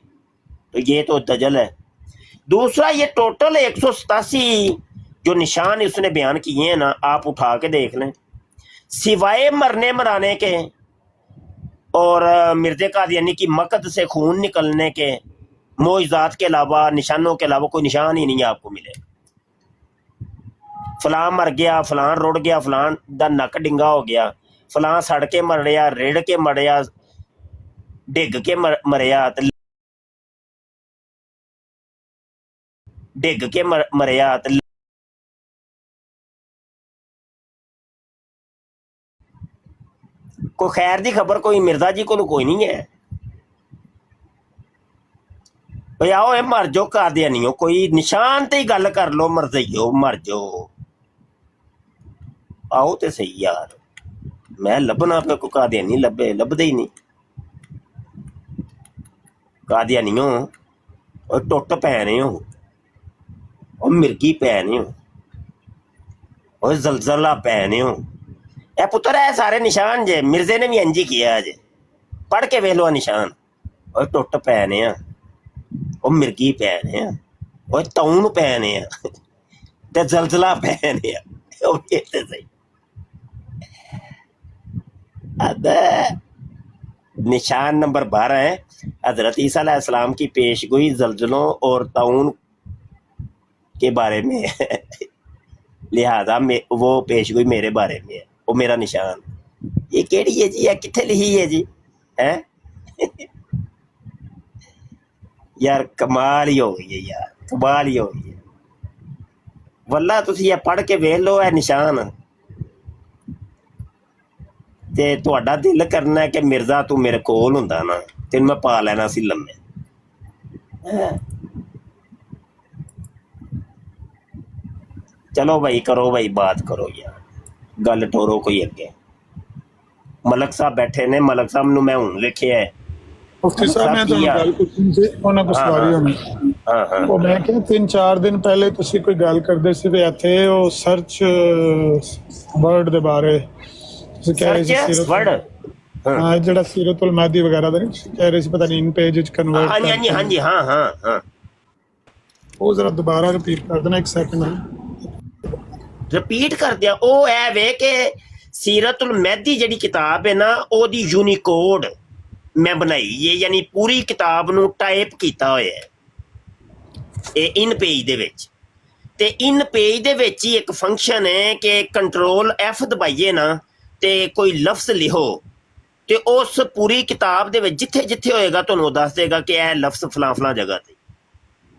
تو یہ تو دجل ہے۔ دوسرا یہ ٹوٹل 187 جو نشان اس نے بیان کیے ہیں نا، آپ اٹھا کے دیکھ لیں، سوائے مرنے مرانے کے اور مرزا قادیانی کی مقد سے خون نکلنے کے معجزات کے علاوہ، نشانوں کے علاوہ کوئی نشان ہی نہیں آپ کو ملے۔ فلاں مر گیا، فلاں رڑ گیا، فلاں دا نک ڈنگا ہو گیا، فلاں سڑ کے مریا، ریڑ کے مریا، ڈگ کے مریا، ڈگ کے مریا، کوئی خیر دی خبر کوئی مرزا جی کو کوئی نہیں ہے۔ بھئی آؤ اے مر جو قادیانیو، کوئی نشان تے ہی گل کر لو، مرزائیو مر جو آؤ تے صحیح یار، میں لبنا پہ کوئی قادیانی لبے، لبدے ہی نہیں۔ قادیانیو اور ٹوٹ پینے ہو، اور مرگی پینے ہو، اور زلزلہ پینے ہو، اے پتر ہے سارے نشان جے، مرزے نے بھی انجی کیا جے، پڑھ کے ویلو نشان، اور ٹوٹ پینے ہیں، اور مرگی پینے ہیں، اور تون پینے ہیں، تے زلزلہ پینے ہیں، اور یہ تے صحیح۔ نشان نمبر 12 ہے حضرت عیسیٰ علیہ السلام کی پیشگوئی زلزلوں اور طاعون کے بارے میں ہے، لہذا وہ پیشگوئی میرے بارے میں ہے، وہ میرا نشان۔ یہ کیڑی ہے جی، یہ کتنے لکھی ہے جی؟ یار کمال ہی ہو گئی ہے یار، کمال ہی ہو گئی ہے واللہ۔ تسی یہ پڑھ کے ویکھ لو، ہے نشان تے تہاڈا دل کرنا ہے کہ مرزا تو میرے کول ہوندا نا، تینوں میں پا لینا سی لمے۔ چلو بھائی کرو بھائی، بات کرو یار، گل ٹورو کوئی اگے۔ ملک صاحب بیٹھے نے، ملک صاحب نو میں ہوں لکھیا ہے۔ مفتی صاحب میں تو گل پوچھنی سی، انہاں کو سواری ہونی وہ میں کہ 3-4 دن پہلے تسی کوئی گل کردے سی تے ایتھے او سرچ ورڈ دے بارے تسی کہہ رہے سی سیرت، ہاں جڑا سیرت المہدی وغیرہ دا نہیں کہہ رہے سی، پتہ نہیں ان پیج وچ کنورٹ ہاں جی ہاں جی ہاں ہاں ہاں، وہ ذرا دوبارہ رپیٹ کر دینا، ایک سیکنڈ رپیٹ کر دیا۔ او اے وے کہ سیرت المہدی جڑی کتاب ہے نا، او دی یونیکوڈ میں بنائی ہے، یعنی پوری کتاب نو ٹائپ کیتا ہویا ہے۔ ਇਹ ਇਨ ਪੇਜ ਦੇ ਵਿੱਚ। ਤੇ ਇਨ ਪੇਜ ਦੇ ਵਿੱਚ ਹੀ ਇੱਕ ਫੰਕਸ਼ਨ ਹੈ ਕਿ ਕੰਟਰੋਲ F ਦਬਾਈਏ ਨਾ ਤੇ ਕੋਈ ਲਫ਼ਜ਼ ਲਿਖੋ ਤੇ ਉਸ ਪੂਰੀ ਕਿਤਾਬ ਦੇ ਵਿੱਚ ਜਿੱਥੇ ਜਿੱਥੇ ਹੋਏਗਾ ਤੁਹਾਨੂੰ ਦੱਸ ਦੇਗਾ ਕਿ ਇਹ ਲਫ਼ਜ਼ ਫਲਾਂ ਫਲਾਂ ਜਗ੍ਹਾ ਤੇ।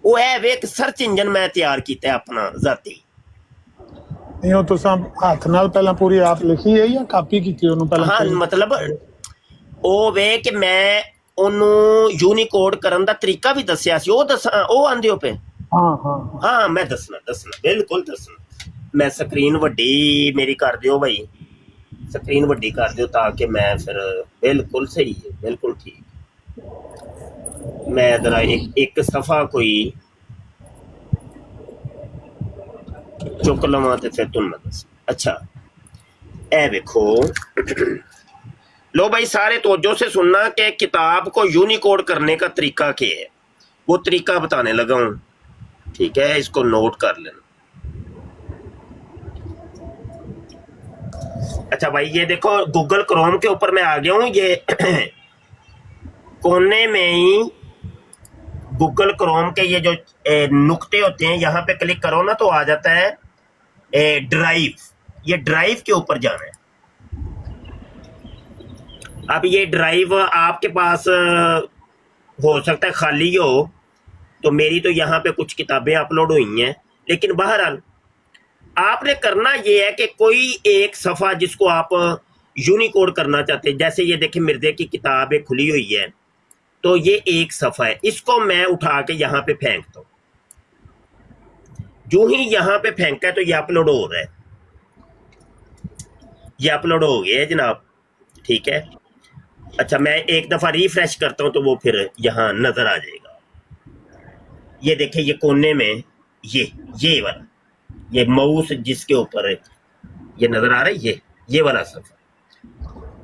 ਉਹ ਹੈ ਵੇ ਇੱਕ ਸਰਚ ਇੰਜਨ ਮੈਂ ਤਿਆਰ ਕੀਤਾ ਆਪਣਾ ਜ਼ਾਤੀ। ਨਹੀਂ ਉਹ ਤੁਸੀਂ ਹੱਥ ਨਾਲ ਪਹਿਲਾਂ ਪੂਰੀ ਆਪ ਲਿਖੀ ਹੈ ਜਾਂ ਕਾਪੀ ਕੀਤੀ ਉਹਨੂੰ ਪਹਿਲਾਂ? ਹਾਂ ਮਤਲਬ ਉਹ ਵੇ ਕਿ ਮੈਂ ਉਹਨੂੰ ਯੂਨੀਕੋਡ ਕਰਨ ਦਾ ਤਰੀਕਾ ਵੀ ਦੱਸਿਆ ਸੀ। ਉਹ ਦੱਸਾਂ ਉਹ ਆਂਦੇ ਹੋ ਪਏ? ਹਾਂ ਮੈਂ ਦੱਸਣਾ ਬਿਲਕੁਲ ਦੱਸਣਾ। ਮੈਂ ਸਕਰੀਨ ਵੱਡੀ ਮੇਰੀ ਕਰ ਦਿਓ ਭਾਈ, ਸਕਰੀਨ ਵੱਡੀ ਕਰ ਦਿਓ ਤਾਂ ਕਿ ਮੈਂ ਫਿਰ ਬਿਲਕੁਲ ਸਹੀ ਹੈ, ਬਿਲਕੁਲ ਠੀਕ। ਮੈਂ ਜਰਾ ਇੱਕ ਸਫਾ ਕੋਈ ਚੁੱਕ ਲਵਾਂ ਤੇ ਫਿਰ ਤੁਹਾਨੂੰ ਦੱਸ। ਅੱਛਾ ਇਹ ਵੇਖੋ, लो भाई सारे तवज्जो से सुनना कि किताब को यूनिकोड करने का तरीका क्या है, वो तरीका बताने लगा हूँ, ठीक है? इसको नोट कर लेना। अच्छा भाई ये देखो गूगल क्रोम के ऊपर मैं आ गया हूँ। ये कोने में ही गूगल क्रोम के ये जो नुक्ते होते हैं यहाँ पे क्लिक करो ना तो आ जाता है ड्राइव। ये ड्राइव के ऊपर जाना है। अब ये ड्राइव आपके पास हो सकता है खाली हो, तो मेरी तो यहाँ पे कुछ किताबें अपलोड हुई हैं, लेकिन बहरहाल आपने करना ये है कि कोई एक सफ़ा जिसको आप यूनिकोड करना चाहते हैं, जैसे ये देखिए मिर्जे की किताब एक खुली हुई है, तो ये एक सफ़ा है, इसको मैं उठा के यहाँ पे फेंकता हूँ। जो ही यहाँ पे फेंका तो ये अपलोड हो रहा है, ये अपलोड हो गया है जनाब, ठीक है? अच्छा मैं एक दफ़ा रिफ्रेश करता हूँ तो वो फिर यहाँ नज़र आ जाएगा। ये देखिए ये कोने में ये वाला ये माउस जिसके ऊपर ये नज़र आ रहा है, ये वाला सफ़ा।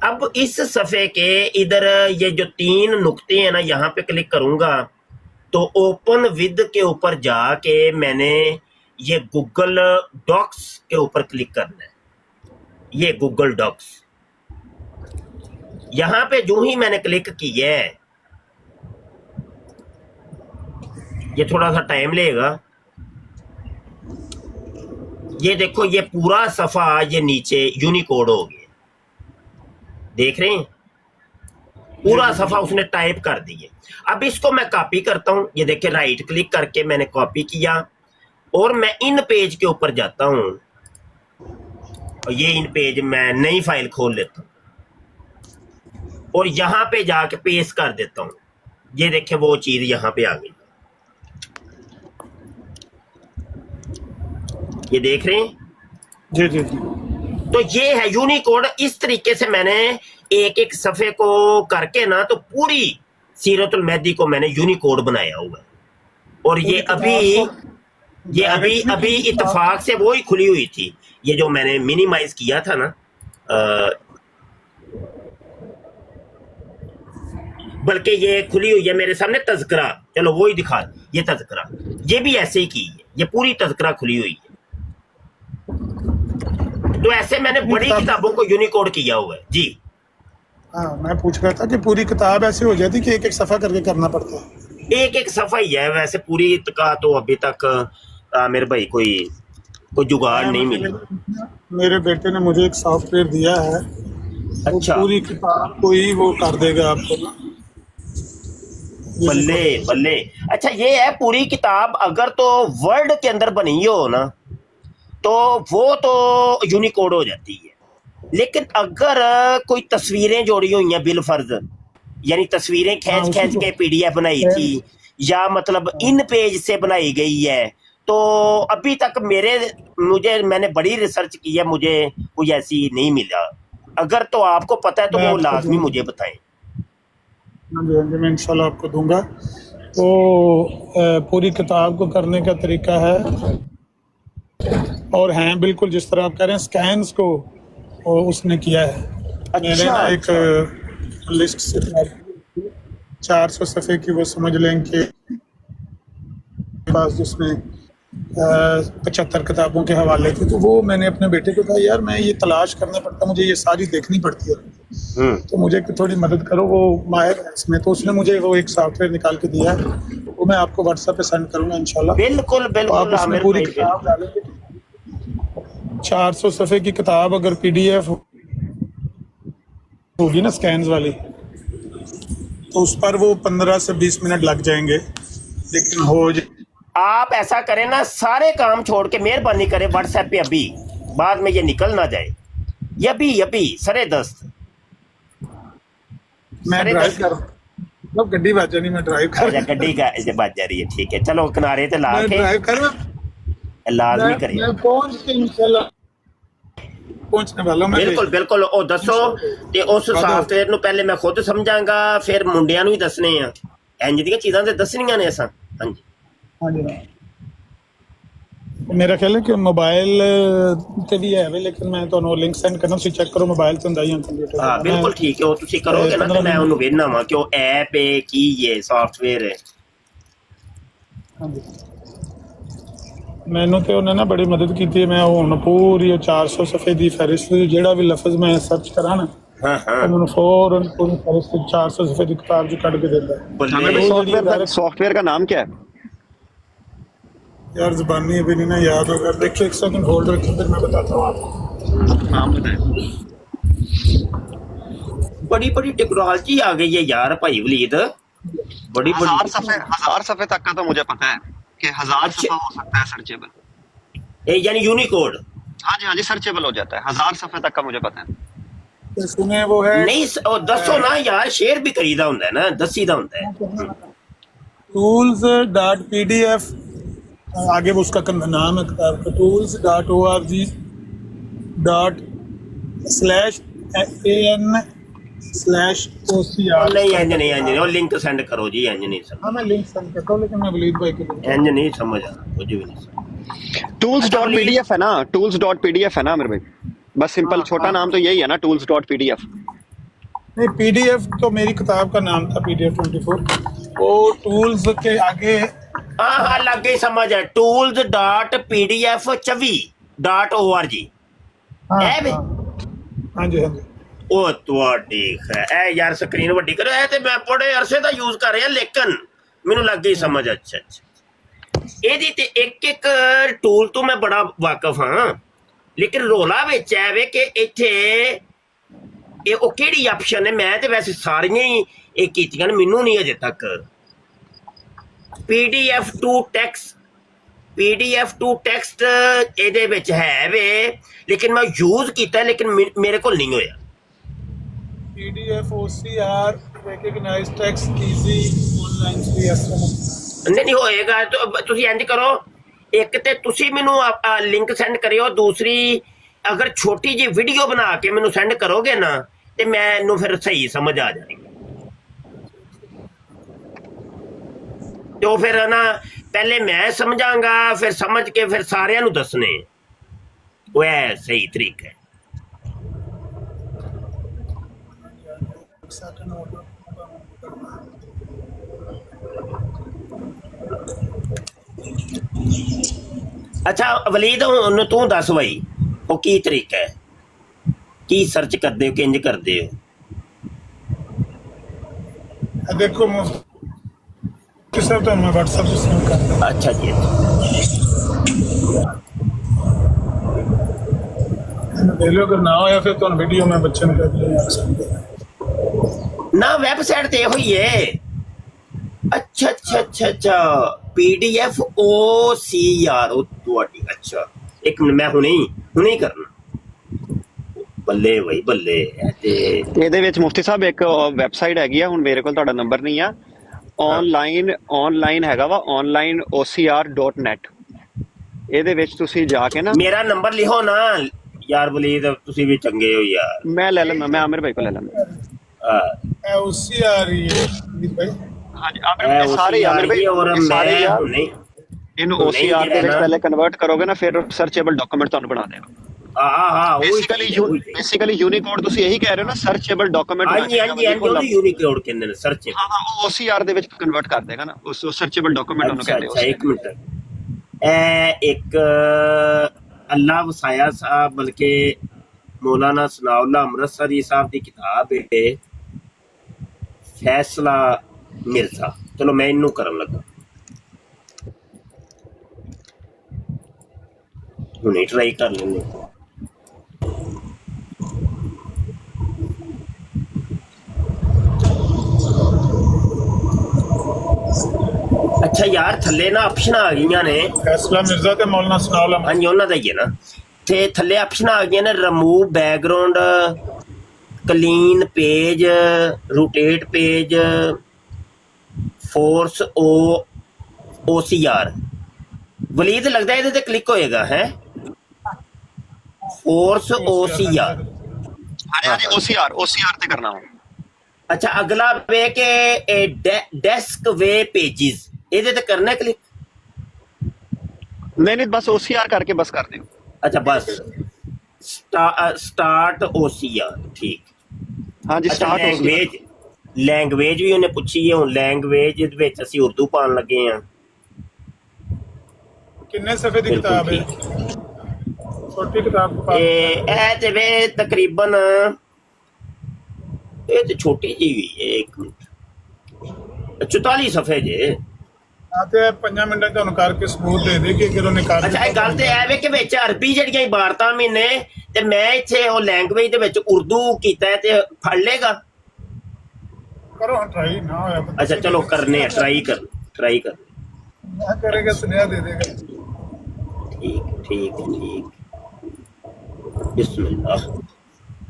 अब इस सफ़े के इधर ये जो 3 नुक्ते हैं ना, यहाँ पे क्लिक करूँगा तो ओपन विद के ऊपर जाके मैंने ये गूगल डॉक्स के ऊपर क्लिक करना है। ये गूगल डॉक्स, यहाँ पे जो ही मैंने क्लिक किया है, ये थोड़ा सा टाइम लेगा। ये देखो ये पूरा सफ़ा ये नीचे यूनिकोड हो गया, देख रहे हैं? पूरा सफ़ा उसने टाइप कर दिए। अब इसको मैं कॉपी करता हूँ, ये देखिए राइट क्लिक करके मैंने कॉपी किया और मैं इन पेज के ऊपर जाता हूँ और ये इन पेज मैं नई फाइल खोल लेता हूँ और यहाँ पे जाके पेस्ट कर देता हूँ। ये देखिए वो चीज़ यहाँ पे आ गई, ये देख रहे हैं? जी। तो ये है यूनिकोड। इस तरीके से मैंने एक एक सफ़े को करके ना तो पूरी सीरतुल मेहदी को मैंने यूनिकोड बनाया हुआ है। और ये अभी इत्तेफाक से वो ही खुली हुई थी, ये जो मैंने मिनिमाइज किया था ना, बल्कि ये खुली हुई है मेरे सामने तज़किरा, चलो वो ही दिखा, ये तज़किरा ये भी ऐसे ही की है, ये पूरी तज़किरा खुली हुई है। तो ऐसे मैंने बड़ी किताबों को यूनिकोड किया हुआ है जी। हाँ मैं पूछ रहा था कि पूरी किताब ऐसे हो जाती कि एक एक सफ़ा करके करना पड़ता है? एक एक सफ़ा ही है, वैसे पूरी का तो अभी तक मेरे भाई कोई जुगाड़ नहीं मिला। मेरे बेटे ने मुझे एक सॉफ्टवेयर दिया है, अच्छा पूरी किताब को ही वो कर देगा आपको ना। बल्ले। अच्छा ये है पूरी किताब अगर तो वर्ड के अंदर बनी हो ना तो वो तो यूनिकोड हो जाती है, लेकिन अगर कोई तस्वीरें जोड़ी हुई हैं बिल फर्ज, यानी तस्वीरें खींच के PDF बनाई थी या मतलब इन पेज से बनाई गई है, तो अभी तक मैंने बड़ी रिसर्च की है, मुझे कोई ऐसी नहीं मिला। अगर तो आपको पता है तो वो लाजमी मुझे बताएं। हाँ जी मैं इंशाल्लाह आपको दूंगा। तो पूरी किताब को करने का तरीका है, और हैं बिल्कुल जिस तरह आप कह रहे हैं स्कैन्स को उसने किया है। मैंने ना एक लिस्ट से 400 सफ़े की वो समझ लें कि पास जिसमें 75 किताबों के हवाले थे, तो वो मैंने अपने बेटे को कहा यार मैं ये तलाश करना पड़ता, मुझे ये सारी देखनी पड़ती है। तो मुझे थोड़ी मदद करो, वो माहिर है इसमें, तो उसने मुझे वो एक सॉफ्टवेयर निकाल के दिया है, वो मैं आपको व्हाट्सएप पे सेंड करूंगा इंशाल्लाह। बिल्कुल तो आप बिल्कुल उसमें आमिर पूरी भाई, किताब डालेंगे, 400 सफ़े की किताब अगर PDF होगी ना स्कैन्स वाली, तो उस पर वो 15 से 20 मिनट लग जाएंगे, लेकिन हो आप ऐसा करें ना, सारे काम छोड़ के मेहरबानी करें व्हाट्सएप पे अभी, बाद में ये निकल ना जाए। अभी सरे दस्त मैं अरे ड्राइव बस- कर मतलब गड्डी बाजा नहीं, मैं ड्राइव कर गड्डी का बाज जा रही है, ठीक है, चलो किनारे ते ला मैं के ड्राइव कर लाजमी करिए। मैं पहुंच के इंशाल्लाह पहुंचने वाला हूं मैं। बिल्कुल बिल्कुल, ਉਹ ਦੱਸੋ ਤੇ ਉਸ ਸਾਫਟਵੇਅਰ ਨੂੰ ਪਹਿਲੇ ਮੈਂ ਖੁਦ ਸਮਝਾਂਗਾ, ਫਿਰ ਮੁੰਡਿਆਂ ਨੂੰ ਹੀ ਦੱਸਣੇ ਆ, ਇੰਜ ਦੀਆਂ ਚੀਜ਼ਾਂ ਤੇ ਦੱਸਣੀਆਂ ਨੇ ਅਸਾਂ। ਹਾਂਜੀ हाँ जी, मेरा ख्याल है कि मोबाइल ਤੇ ਵੀ ਹੈ ਵੇ, लेकिन मैं ਤੁਹਾਨੂੰ ਲਿੰਕ ਸੈਂਡ ਕਰਨਾ, ਤੁਸੀਂ ਚੈੱਕ ਕਰੋ ਮੋਬਾਈਲ ਤੇ ਹੁੰਦਾ ਹੀ ਕੰਪਿਊਟਰ। ਹਾਂ ਬਿਲਕੁਲ ਠੀਕ ਹੈ, ਉਹ ਤੁਸੀਂ ਕਰੋਗੇ ਨਾ ਤੇ ਮੈਂ ਉਹਨੂੰ ਵੇਖਣਾ ਵਾ ਕਿ ਉਹ ਐਪ ਹੈ ਕੀ ਇਹ ਸੌਫਟਵੇਅਰ ਹੈ। ਹਾਂਜੀ, ਮੈਨੂੰ ਤੇ ਉਹਨੇ ਨਾ ਬੜੀ ਮਦਦ ਕੀਤੀ ਹੈ। ਮੈਂ ਹੁਣ ਪੂਰੀ ਉਹ 400 ਸਫ਼ੇ ਦੀ ਫਹਿਰਿਸਤ, ਜਿਹੜਾ ਵੀ ਲਫ਼ਜ਼ ਮੈਂ ਸਰਚ ਕਰਾਂ ਨਾ, ਹਾਂ ਹਾਂ तो मैंने फौरन पूरी फहरिस्त 400 सफ़े की किताब जो कट के देता है। ਬੱਲੇ सॉफ्टवेयर का नाम क्या है? यार ज़बानी अभी नहीं ना याद होगा, देखिए एक सेकंड होल्ड रखिए, फिर मैं बताता हूँ आपको। नाम बताएं। बड़ी बड़ी टेक्नोलॉजी आ गई है यार भाई वलीद, बड़ी बड़ी। 1000 सफ़े तक का तो मुझे पता है कि 1000 अच्छा। सफ़ा हो सकता है सर्चेबल। ये यानी यूनिकोड हाँ जी सर्चेबल हो जाता है, 1000 सफ़े तक का मुझे पता है। तो सुने वो है नहीं ਉਹ ਦੱਸੋ ਨਾ यार, शेयर भी करीदा ਹੁੰਦਾ है ना, दसीदा ਹੁੰਦਾ है। tools.pdf, आगे वो उसका नाम है किताब का, tools.org/an/ocr। नहीं इंज नहीं, वो लिंक सेंड करो जी, इंज नहीं समझ, हाँ मैं लिंक सेंड करता हूँ, लेकिन मैं वलीद भाई के लिए इंज नहीं समझ आ रहा, कुछ भी नहीं समझ। tools.pdf है ना, tools.pdf है ना मेरे भाई, बस सिंपल छोटा नाम तो यही है ना, tools.pdf। नहीं, PDF तो मेरी किताब का नाम था, PDF 24, वो टूल्स के आगे हाँ लग गई समझ है, tools.pdf24.org। हाँ है बे? हाँ जी हाँ जी। ਉਹ ਤੁਹਾਡੀ ਹੈ ਯਾਰ, ਸਕਰੀਨ ਵੱਡੀ ਕਰੋ, ਇਹ ਤੇ ਮੈਂ ਬੜੇ ਅਰਸੇ ਦਾ ਯੂਜ਼ ਕਰ ਰਿਹਾ, ਲੇਕਿਨ ਮੈਨੂੰ ਲੱਗ ਗਈ ਸਮਝ। ਅੱਛਾ ਇਹਦੀ ਤੇ ਇੱਕ ਟੂਲ ਤੋਂ ਮੈਂ ਬੜਾ ਵਾਕਿਫ ਹਾਂ, ਲੇਕਿਨ ਰੋਲਾ ਵਿੱਚ ਹੈ ਵੇ ਕਿ ਇੱਥੇ ਇਹ ਉਹ ਕਿਹੜੀ ਆਪਸ਼ਨ ਹੈ। ਮੈਂ ਤੇ ਵੈਸੇ ਸਾਰੀਆਂ ਹੀ ਇਹ ਕੀਤੀਆਂ ਨੇ, ਮੈਨੂੰ ਨਹੀਂ ਅਜੇ ਤੱਕ PDF to text ਇਹਦੇ ਵਿੱਚ ਹੈ ਵੇ, ਲੇਕਿਨ ਮੈਂ ਯੂਜ਼ ਕੀਤਾ, ਲੇਕਿਨ ਮੇਰੇ ਕੋਲ ਨਹੀਂ ਹੋਇਆ। PDF OCR recognize text easy online free SMS। ਨਹੀਂ ਹੋਏਗਾ, ਤੁਸੀਂ ਇੰਜ ਕਰੋ, ਇੱਕ ਤੇ ਤੁਸੀਂ ਮੈਨੂੰ ਲਿੰਕ ਸੈਂਡ ਕਰਿਓ, ਦੂਸਰੀ ਅਗਰ ਛੋਟੀ ਜਿਹੀ ਵੀਡੀਓ ਬਣਾ ਕੇ ਮੈਨੂੰ ਸੈਂਡ ਕਰੋਗੇ ਨਾ, ਤੇ ਮੈਨੂੰ ਫਿਰ ਸਹੀ ਸਮਝ ਆ ਜਾਏਗੀ। ਤੇ ਉਹ ਫਿਰ ਨਾ ਪਹਿਲੇ ਮੈਂ ਸਮਝਾਂਗਾ, ਫਿਰ ਸਮਝ ਕੇ ਫਿਰ ਸਾਰਿਆਂ ਨੂੰ ਦੱਸਣੇ, ਉਹ ਇਹ ਸਹੀ ਤਰੀਕਾ ਹੈ। ਅੱਛਾ ਵਲੀਦ, ਹੁਣ ਤੂੰ ਦੱਸ ਬਈ ਉਹ ਕੀ ਤਰੀਕਾ ਹੈ, ਕੀ ਸਰਚ ਕਰਦੇ ਹੋ, ਕਿੰਜ ਕਰਦੇ ਹੋ? देखो सर, तो मैं WhatsApp से सेंड करता हूँ। अच्छा जी, ले लो, अगर ना हो या फिर तो वीडियो में बच्चे ने कर लिया सेंड कर। ਨਾ ਵੈਬਸਾਈਟ ਤੇ ਇਹੋ ਹੀ ਹੈ। ਅੱਛਾ PDF OCR, ਉਹ ਤੁਹਾਡੀ। ਅੱਛਾ ਇੱਕ ਮਿੰਟ, ਮੈਂ ਹੁਣੇ ਹੀ ਕਰਨਾ। ਬੱਲੇ ਬਈ ਬੱਲੇ। ਤੇ ਇਹਦੇ ਵਿੱਚ ਮੁਫਤੀ ਸਾਹਿਬ ਇੱਕ ਵੈਬਸਾਈਟ ਹੈਗੀ ਆ, ਹੁਣ ਮੇਰੇ ਕੋਲ ਤੁਹਾਡਾ ਨੰਬਰ ਨਹੀਂ ਆ, ਆਨਲਾਈਨ ਹੈਗਾ ਵਾ, onlineocr.net। ਇਹਦੇ ਵਿੱਚ ਤੁਸੀਂ ਜਾ ਕੇ ਨਾ ਮੇਰਾ ਨੰਬਰ ਲਿਖੋ ਨਾ ਯਾਰ ਵਲੀਦ, ਤੁਸੀਂ ਵੀ ਚੰਗੇ ਹੋ ਯਾਰ। ਮੈਂ ਲੈ ਲੈਂਦਾ, ਮੈਂ ਆਮਿਰ ਭਾਈ ਕੋਲ ਲੈ ਲੈਂਦਾ। OCR ही है भाई। ਹਾਂਜੀ ਆਮਿਰ ਭਾਈ, ਸਾਰੇ ਆਮਿਰ ਭਾਈ ਸਾਰੇ ਯਾਰ ਇਹਨੂੰ OCR ਦੇ ਵਿੱਚ ਪਹਿਲੇ ਕਨਵਰਟ ਕਰੋਗੇ ਨਾ, ਫਿਰ ਸਰਚੇਬਲ ਡਾਕੂਮੈਂਟ ਤੁਹਾਨੂੰ ਬਣਾ ਦੇਗਾ। ਹਾਂ ਬੇਸਿਕਲੀ ਯੂਨੀਕੋਡ ਤੁਸੀਂ ਇਹੀ ਕਹਿ ਰਹੇ ਹੋ ਨਾ, ਸਰਚੇਬਲ ਡਾਕੂਮੈਂਟ। ਹਾਂਜੀ ਉਹਨੂੰ ਯੂਨੀਕੋਡ ਕਹਿੰਦੇ ਨੇ, ਸਰਚ। ਹਾਂ ਉਹ OCR ਦੇ ਵਿੱਚ ਕਨਵਰਟ ਕਰ ਦੇਗਾ ਨਾ, ਉਸ ਸਰਚੇਬਲ ਡਾਕੂਮੈਂਟ ਉਹਨੂੰ ਕਹਿੰਦੇ ਹੋ। ਇੱਕ ਮਿੰਟ, ਇਹ ਇੱਕ ਅੱਲਾ ਵਸਾਇਆ ਸਾਹਿਬ, ਬਲਕਿ मौलाना सनाउल्लाह अमृतसरी साहब की किताब है फैसला मिर्जा। चलो मैं इनू करन लगा, हुणे ट्राई कर लेंगे। अच्छा यार थल्ले ना ऑप्शन आ गई ने, फैसला मिर्जा ते मौलाना सनाउल्लाह हाँ जी उन्होंने ही है ना, ते थल्ले ऑप्शन आ गई ने remove background, clean page, rotate page, force OCR। Waleed लगता है ये क्लिक होएगा है फोर्स OCR। हाँ जी OCR ते करना हो। अच्छा अगला वे के डेस्क वे पेजेस ये ते करना क्लिक? नहीं बस OCR करके बस कर दियो। अच्छा बस स्टार्ट OCR ठीक। हाँ जी अच्छा स्टार्ट लैंग्वेज भी उन्हें पूछी है, हुण लैंग्वेज विच असीं उर्दू पाउण लगे हैं। किन्ने सफे दी किताब है? छोटी किताब को ए ते वे तकरीबन ये तो छोटी जी हुई है, 1 मिनट 44 सफे जे आते 5 मिनट ਤੁਹਾਨੂੰ ਕਰਕੇ ਸਬੂਤ ਦੇ ਦੇ ਕਿ ਕਿਰੋ ਨਿਕਾਲ। ਅੱਛਾ ਇਹ ਗੱਲ ਤੇ ਐ ਵੇ ਕਿ ਵਿੱਚ ਅਰਬੀ ਜਿਹੜੀਆਂ ਇਬਾਰਤਾਂ ਵੀ ਨੇ ਤੇ ਮੈਂ ਇੱਥੇ ਉਹ ਲੈਂਗੁਏਜ ਦੇ ਵਿੱਚ ਉਰਦੂ ਕੀਤਾ ਤੇ ਫੜ ਲੇਗਾ? ਕਰੋ ਹਾਂ ਟਰਾਈ ਨਾ ਹੋਇਆ। ਅੱਛਾ ਚਲੋ ਕਰਨੇ ਆ ਟਰਾਈ ਕਰ ਨਾ ਕਰੇਗਾ ਸੁਨੇਹਾ ਦੇ ਦੇਗਾ। ठीक बिस्मिल्लाह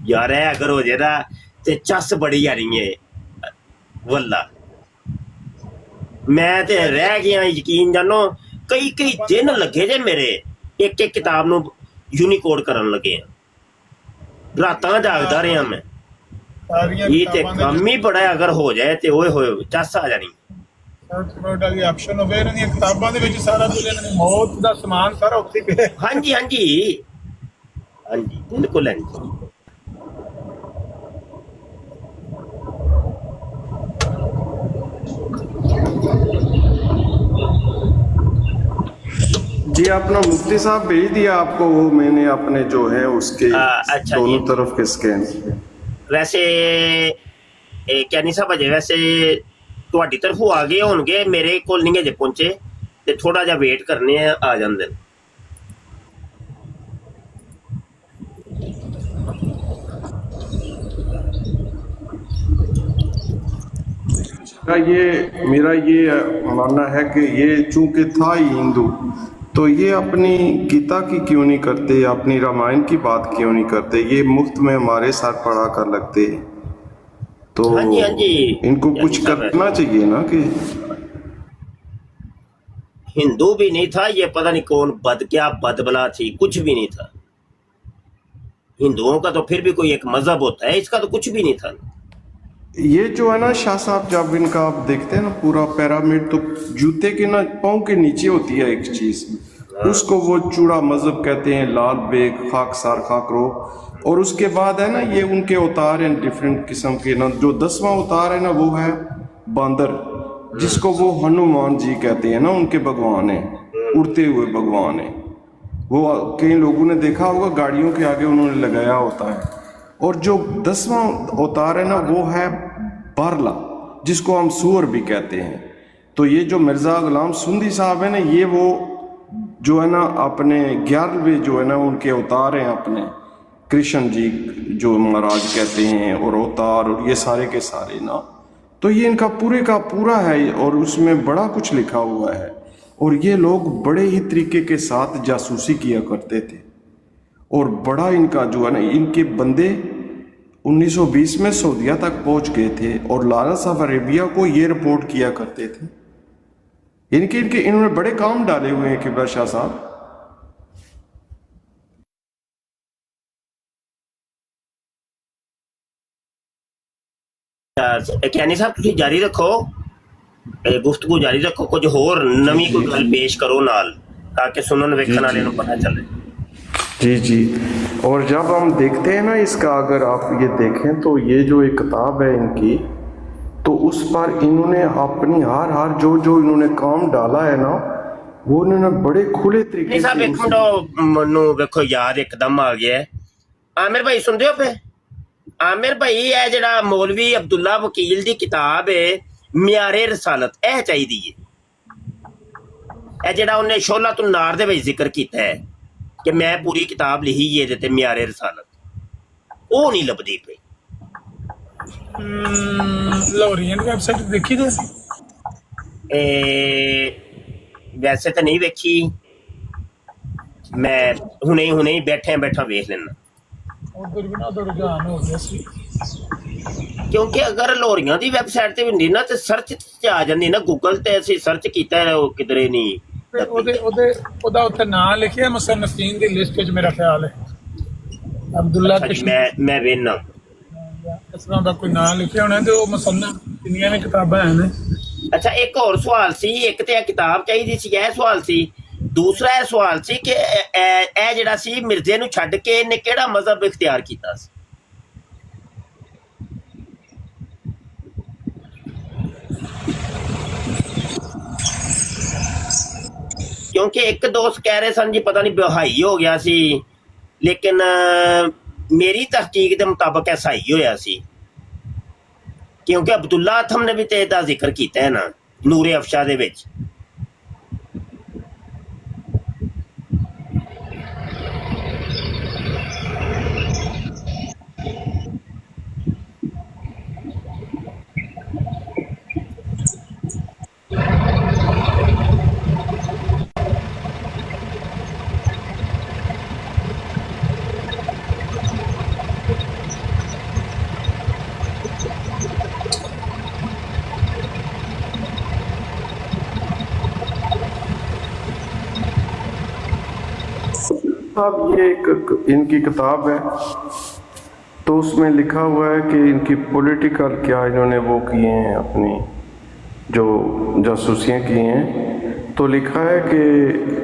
यार है अगर हो जाए ना ते चस बड़ी आ रही है वल्ला। मैं ते रह गया यकीन जानो कई दिन लगे जे मेरे एक किताब नू यूनिकोड करन लगे रातां जागदा रहा मैं। ये ते काम ही बड़ा अगर हो जाए ते ओए होए चस आ जानी। ਵਾਲੀ ਆਪਸ਼ਨ ਹੋਵੇ ਇਹਨਾਂ ਦੀਆਂ ਕਿਤਾਬਾਂ ਦੇ ਵਿੱਚ ਸਾਰਾ ਕੁਝ ਇਹਨਾਂ ਦੀ ਮੌਤ ਦਾ ਸਮਾਨ ਸਾਰਾ ਉੱਥੇ ਪਿਆ। ਹਾਂਜੀ ਬਿਲकुल है। जी अपना मुफ्ती साहब भेज दिया आपको, वो मैंने अपने जो है उसके अच्छा दोनों जी। तरफ के स्कैन। वैसे क्या नहीं साहब अजे वैसे ਤੁਹਾਡੀ ਤਰਫੋਂ ਆ ਗਏ ਹੋਣਗੇ, ਮੇਰੇ ਕੋਲ ਨਹੀਂ ਅਜੇ ਪਹੁੰਚੇ ਤੇ ਥੋੜਾ ਜਿਹਾ ਵੇਟ ਕਰਨੇ ਆ ਜਾਂਦੇ ਨੇ। ये मेरा ये मानना है कि ये चूंकि था ही हिंदू तो ये अपनी गीता की क्यों नहीं करते, अपनी रामायण की बात क्यों नहीं करते, ये मुफ्त में हमारे साथ पढ़ा कर लगते। तो हाँ जी इनको कुछ करना चाहिए ना कि हिंदू भी नहीं था ये, पता नहीं कौन क्या बदबला थी, कुछ भी नहीं था। हिंदुओं का तो फिर भी कोई एक मजहब होता है, इसका तो कुछ भी नहीं था। ये जो है ना शाह साहब जब इनका आप देखते हैं ना पूरा पिरामिड, तो जूते के ना पाँव के नीचे होती है एक चीज, उसको वो चूड़ा मजहब कहते हैं, लाल बेग खाकसार खाकरो। और उसके बाद है ना ये उनके अवतार हैं डिफरेंट किस्म के ना, जो 10वां अवतार है ना वो है बांदर, जिसको वो हनुमान जी कहते हैं ना, उनके भगवान है, उड़ते हुए भगवान है। वो कई लोगों ने देखा होगा गाड़ियों के आगे उन्होंने लगाया होता है। और जो 10वां अवतार है ना वो है बारला, जिसको हम सूअर भी कहते हैं। तो ये जो मिर्ज़ा गुलाम सुंदी साहब है ना, ये वो जो है ना अपने 11वें जो है ना उनके अवतार हैं, अपने कृष्ण जी जो महाराज कहते हैं और अवतार और ये सारे के सारे ना, तो ये इनका पूरे का पूरा है और उसमें बड़ा कुछ लिखा हुआ है। और ये लोग बड़े ही तरीके के साथ जासूसी किया करते थे और बड़ा इनका जो है ना, इनके बंदे 1920 में सऊदीया तक पहुंच गए थे और लॉरेंस ऑफ अरेबिया को ये रिपोर्ट किया करते थे। इनके इन्होंने बड़े काम डाले हुए हैं किबला शाह साहब। कैनी साहब तुसी जारी रखो, गुफ्तगू जारी रखो, कुछ होर नवी कोई गल पेश करो नाल, ताकि सुनन वेखण वाले नूं पता चले। जी जी। और जब हम देखते हैं ना इसका, अगर आप ये देखें तो ये जो एक किताब है इनकी, तो उस पर इन्होंने अपनी हर जो इन्होंने काम डाला है ना, वो इन्होंने बड़े खुले तरीके से। साहब एक मिनट मनु वेखो याद एकदम आ गया है, आमिर भाई सुनते हो पे? आमिर भाई है जड़ा मौलवी अब्दुल्ला वकील दी किताब है मियारे रसालत, यह चाहिए है जड़ा उन्हें शोला तुम नार दे विच जिक्र कीता है कि मैं पूरी किताब लिखी है जेते मियारे रसालत, वो नहीं लभदी पई। लाहौरियन वेबसाइट देखी तो वैसे तो नहीं वेखी, मैं हुणे ही बैठा वेख लेना, उधर भी ना उधर रुझान हो गया सी। क्योंकि अगर लाहौरियां दी वैबसाइट ते हुंदी ना ते सर्च च आ जांदी ना, गूगल ते ਅਸੀਂ सर्च ਕੀਤਾ है वो किधरे नहीं ਤੇ ਉਹਦਾ ਉੱਥੇ ਨਾਂ ਲਿਖਿਆ ਮੁਸੰਨਫੀਨ ਦੀ ਲਿਸਟ ਵਿੱਚ ਮੇਰਾ ਖਿਆਲ ਹੈ ਅਬਦੁੱਲਾ मैं वेना ਇਸ ਤਰ੍ਹਾਂ ਦਾ ਕੋਈ ਨਾਂ ਲਿਖਿਆ ਹੋਣਾ ਤੇ ਉਹ ਮੁਸੰਨਫ ਕਿੰਨੀਆਂ ਨੇ ਕਿਤਾਬਾਂ ਹਨ। अच्छा एक और सवाल सी, एक ते किताब चाहिए सी, यह सवाल सी, दूसरा यह सवाल सी कि ए जिहड़ा सी मिर्जे नूं छड्ड के इहने किहड़ा मजहब इख्तियार कीता सी? क्योंकि एक दोस्त कह रहे सन जी पता नहीं बहाई हो गया सी, लेकिन मेरी तहकीक के मुताबिक ऐसा ही होया सी, क्योंकि अब्दुल्ला अथम ने भी ते दा जिक्र कीता है ना नूरे अफशा दे विच। अब ये एक इनकी किताब है, तो उसमें लिखा हुआ है कि इनकी पॉलिटिकल क्या इन्होंने वो किए हैं, अपनी जो जासूसियाँ की हैं। तो लिखा है कि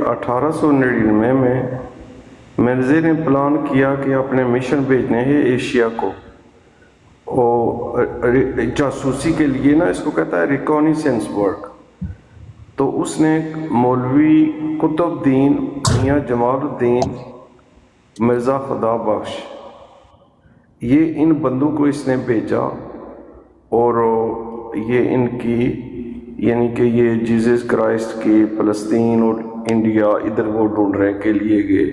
1899 में मिर्ज़े ने प्लान किया कि अपने मिशन भेजने हैं एशिया को, और जासूसी के लिए ना, इसको कहता है रिकॉनिसेंस वर्क। तो उसने मौलवी कुतुबुद्दीन मियां जमालुद्दीन मिर्ज़ा खुदा बख्श, ये इन बंदों को इसने भेजा, और ये इनकी यानी कि ये जीसस क्राइस्ट की फ़लस्तीन और इंडिया इधर वो ढूंढने के लिए गए।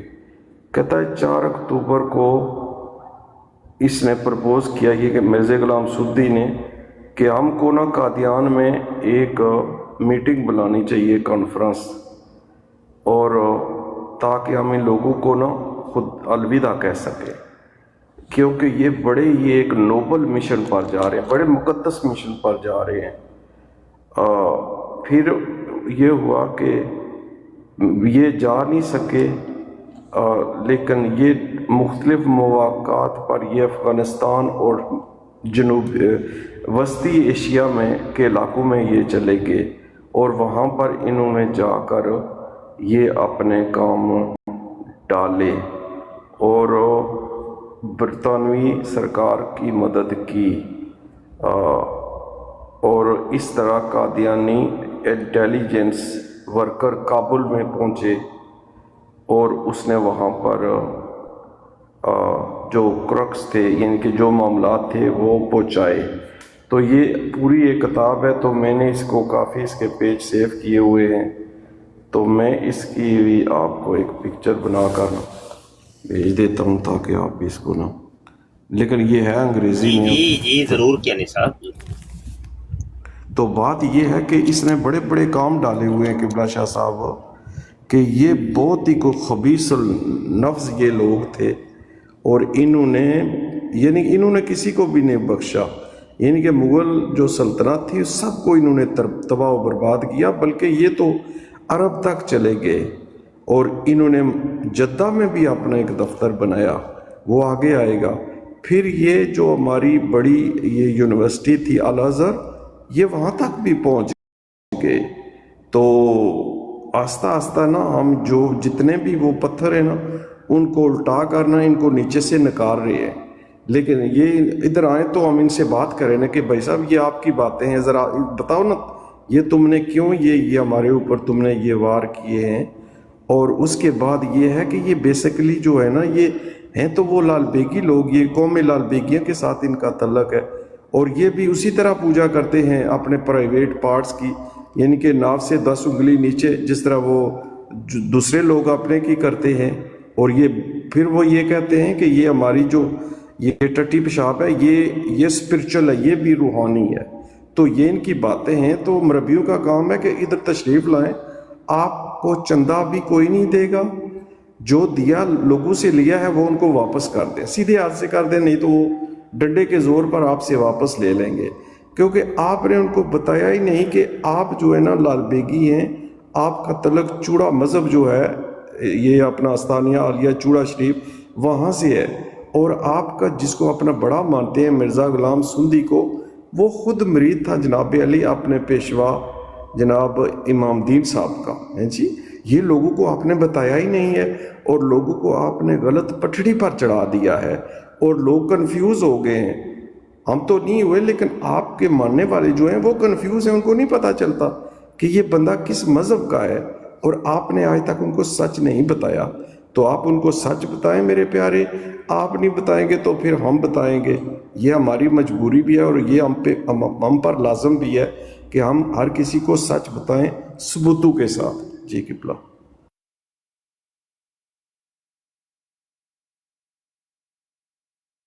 कहता है 4 अक्टूबर को इसने प्रपोज़ किया ये कि मिर्ज़ा ग़ुलाम सुद्दी ने कि हमको ना कादियान में एक मीटिंग बुलानी चाहिए, कॉन्फ्रेंस, और ताकि हम इन लोगों को ना खुद अलविदा कह सकें, क्योंकि ये बड़े ये एक नोबल मिशन पर जा रहे हैं, बड़े मुक़द्दस मिशन पर जा रहे हैं। फिर ये हुआ कि ये जा नहीं सके, लेकिन ये मुख्तलिफ मौक़ात पर ये अफ़गानिस्तान और जनूब वस्ती एशिया में के इलाकों में ये चले गए, और वहाँ पर इन्होंने जाकर ये अपने काम डाले और बरतानवी सरकार की मदद की, और इस तरह कादियानी इंटेलिजेंस वर्कर काबुल में पहुँचे, और उसने वहाँ पर जो क्रक्स थे यानी कि जो मामलात थे वो पहुँचाए। तो ये पूरी एक किताब है, तो मैंने इसको काफ़ी इसके पेज सेव किए हुए हैं, तो मैं इसकी भी आपको एक पिक्चर बनाकर भेज देता हूँ ताकि आप भी इसको ना, लेकिन ये है अंग्रेज़ी में। जी ज़रूर क्या नहीं साहब। तो बात ये है कि इसने बड़े बड़े काम डाले हुए हैं किबला शाह साहब, कि ये बहुत ही को खबीसल नफ्स ये लोग थे, और इन्होंने किसी को भी नहीं बख्शा, यानी कि मुग़ल जो सल्तनत थी सबको इन्होंने तबाह व बर्बाद किया, बल्कि ये तो अरब तक चले गए, और इन्होंने जद्दा में भी अपना एक दफ्तर बनाया, वो आगे आएगा। फिर ये जो हमारी बड़ी ये यूनिवर्सिटी थी अल अज़हर, ये वहाँ तक भी पहुँच गए। तो आस्ता आस्ता ना हम जो जितने भी वो पत्थर हैं ना उनको उल्टा करना, इनको नीचे से नकार रहे हैं, लेकिन ये इधर आए तो हम इनसे बात करें ना कि भाई साहब ये आपकी बातें हैं, ज़रा बताओ ना ये तुमने क्यों ये हमारे ऊपर तुमने ये वार किए हैं। और उसके बाद ये है कि ये बेसिकली जो है ना ये हैं तो वो लाल बेगी लोग, ये कौम लाल बेगियों के साथ इनका तल्लक है, और ये भी उसी तरह पूजा करते हैं अपने प्राइवेट पार्ट्स की, यानी कि नाव से 10 उंगली नीचे, जिस तरह वो दूसरे लोग अपने की करते हैं। और ये फिर वो ये कहते हैं कि ये हमारी जो ये टट्टी पेशाब है ये स्पिरिचुअल है, ये भी रूहानी है। तो ये इनकी बातें हैं। तो मरबियों का काम है कि इधर तशरीफ़ लाएं, आपको चंदा भी कोई नहीं देगा, जो दिया लोगों से लिया है वो उनको वापस कर दें, सीधे हाथ से कर दें, नहीं तो वो डंडे के ज़ोर पर आपसे वापस ले लेंगे, क्योंकि आपने उनको बताया ही नहीं कि आप जो है ना लाल बेगी हैं, आपका तलक चूड़ा मज़हब जो है, ये अपना आस्तानिया आलिया चूड़ा शरीफ वहाँ से है, और आपका जिसको अपना बड़ा मानते हैं मिर्ज़ा गुलाम सुंदी को, वो ख़ुद मरीद था जनाब अली अपने पेशवा जनाब इमामदीन साहब का, हैं जी। ये लोगों को आपने बताया ही नहीं है, और लोगों को आपने गलत पटड़ी पर चढ़ा दिया है, और लोग कंफ्यूज हो गए हैं। हम तो नहीं हुए, लेकिन आपके मानने वाले जो हैं वो कंफ्यूज हैं, उनको नहीं पता चलता कि ये बंदा किस मज़हब का है, और आपने आज तक उनको सच नहीं बताया। तो आप उनको सच बताएं मेरे प्यारे, आप नहीं बताएंगे तो फिर हम बताएंगे। ये हमारी मजबूरी भी है, और ये हम पर लाजम भी है कि हम हर किसी को सच बताएं सबूतों के साथ। जी किबला।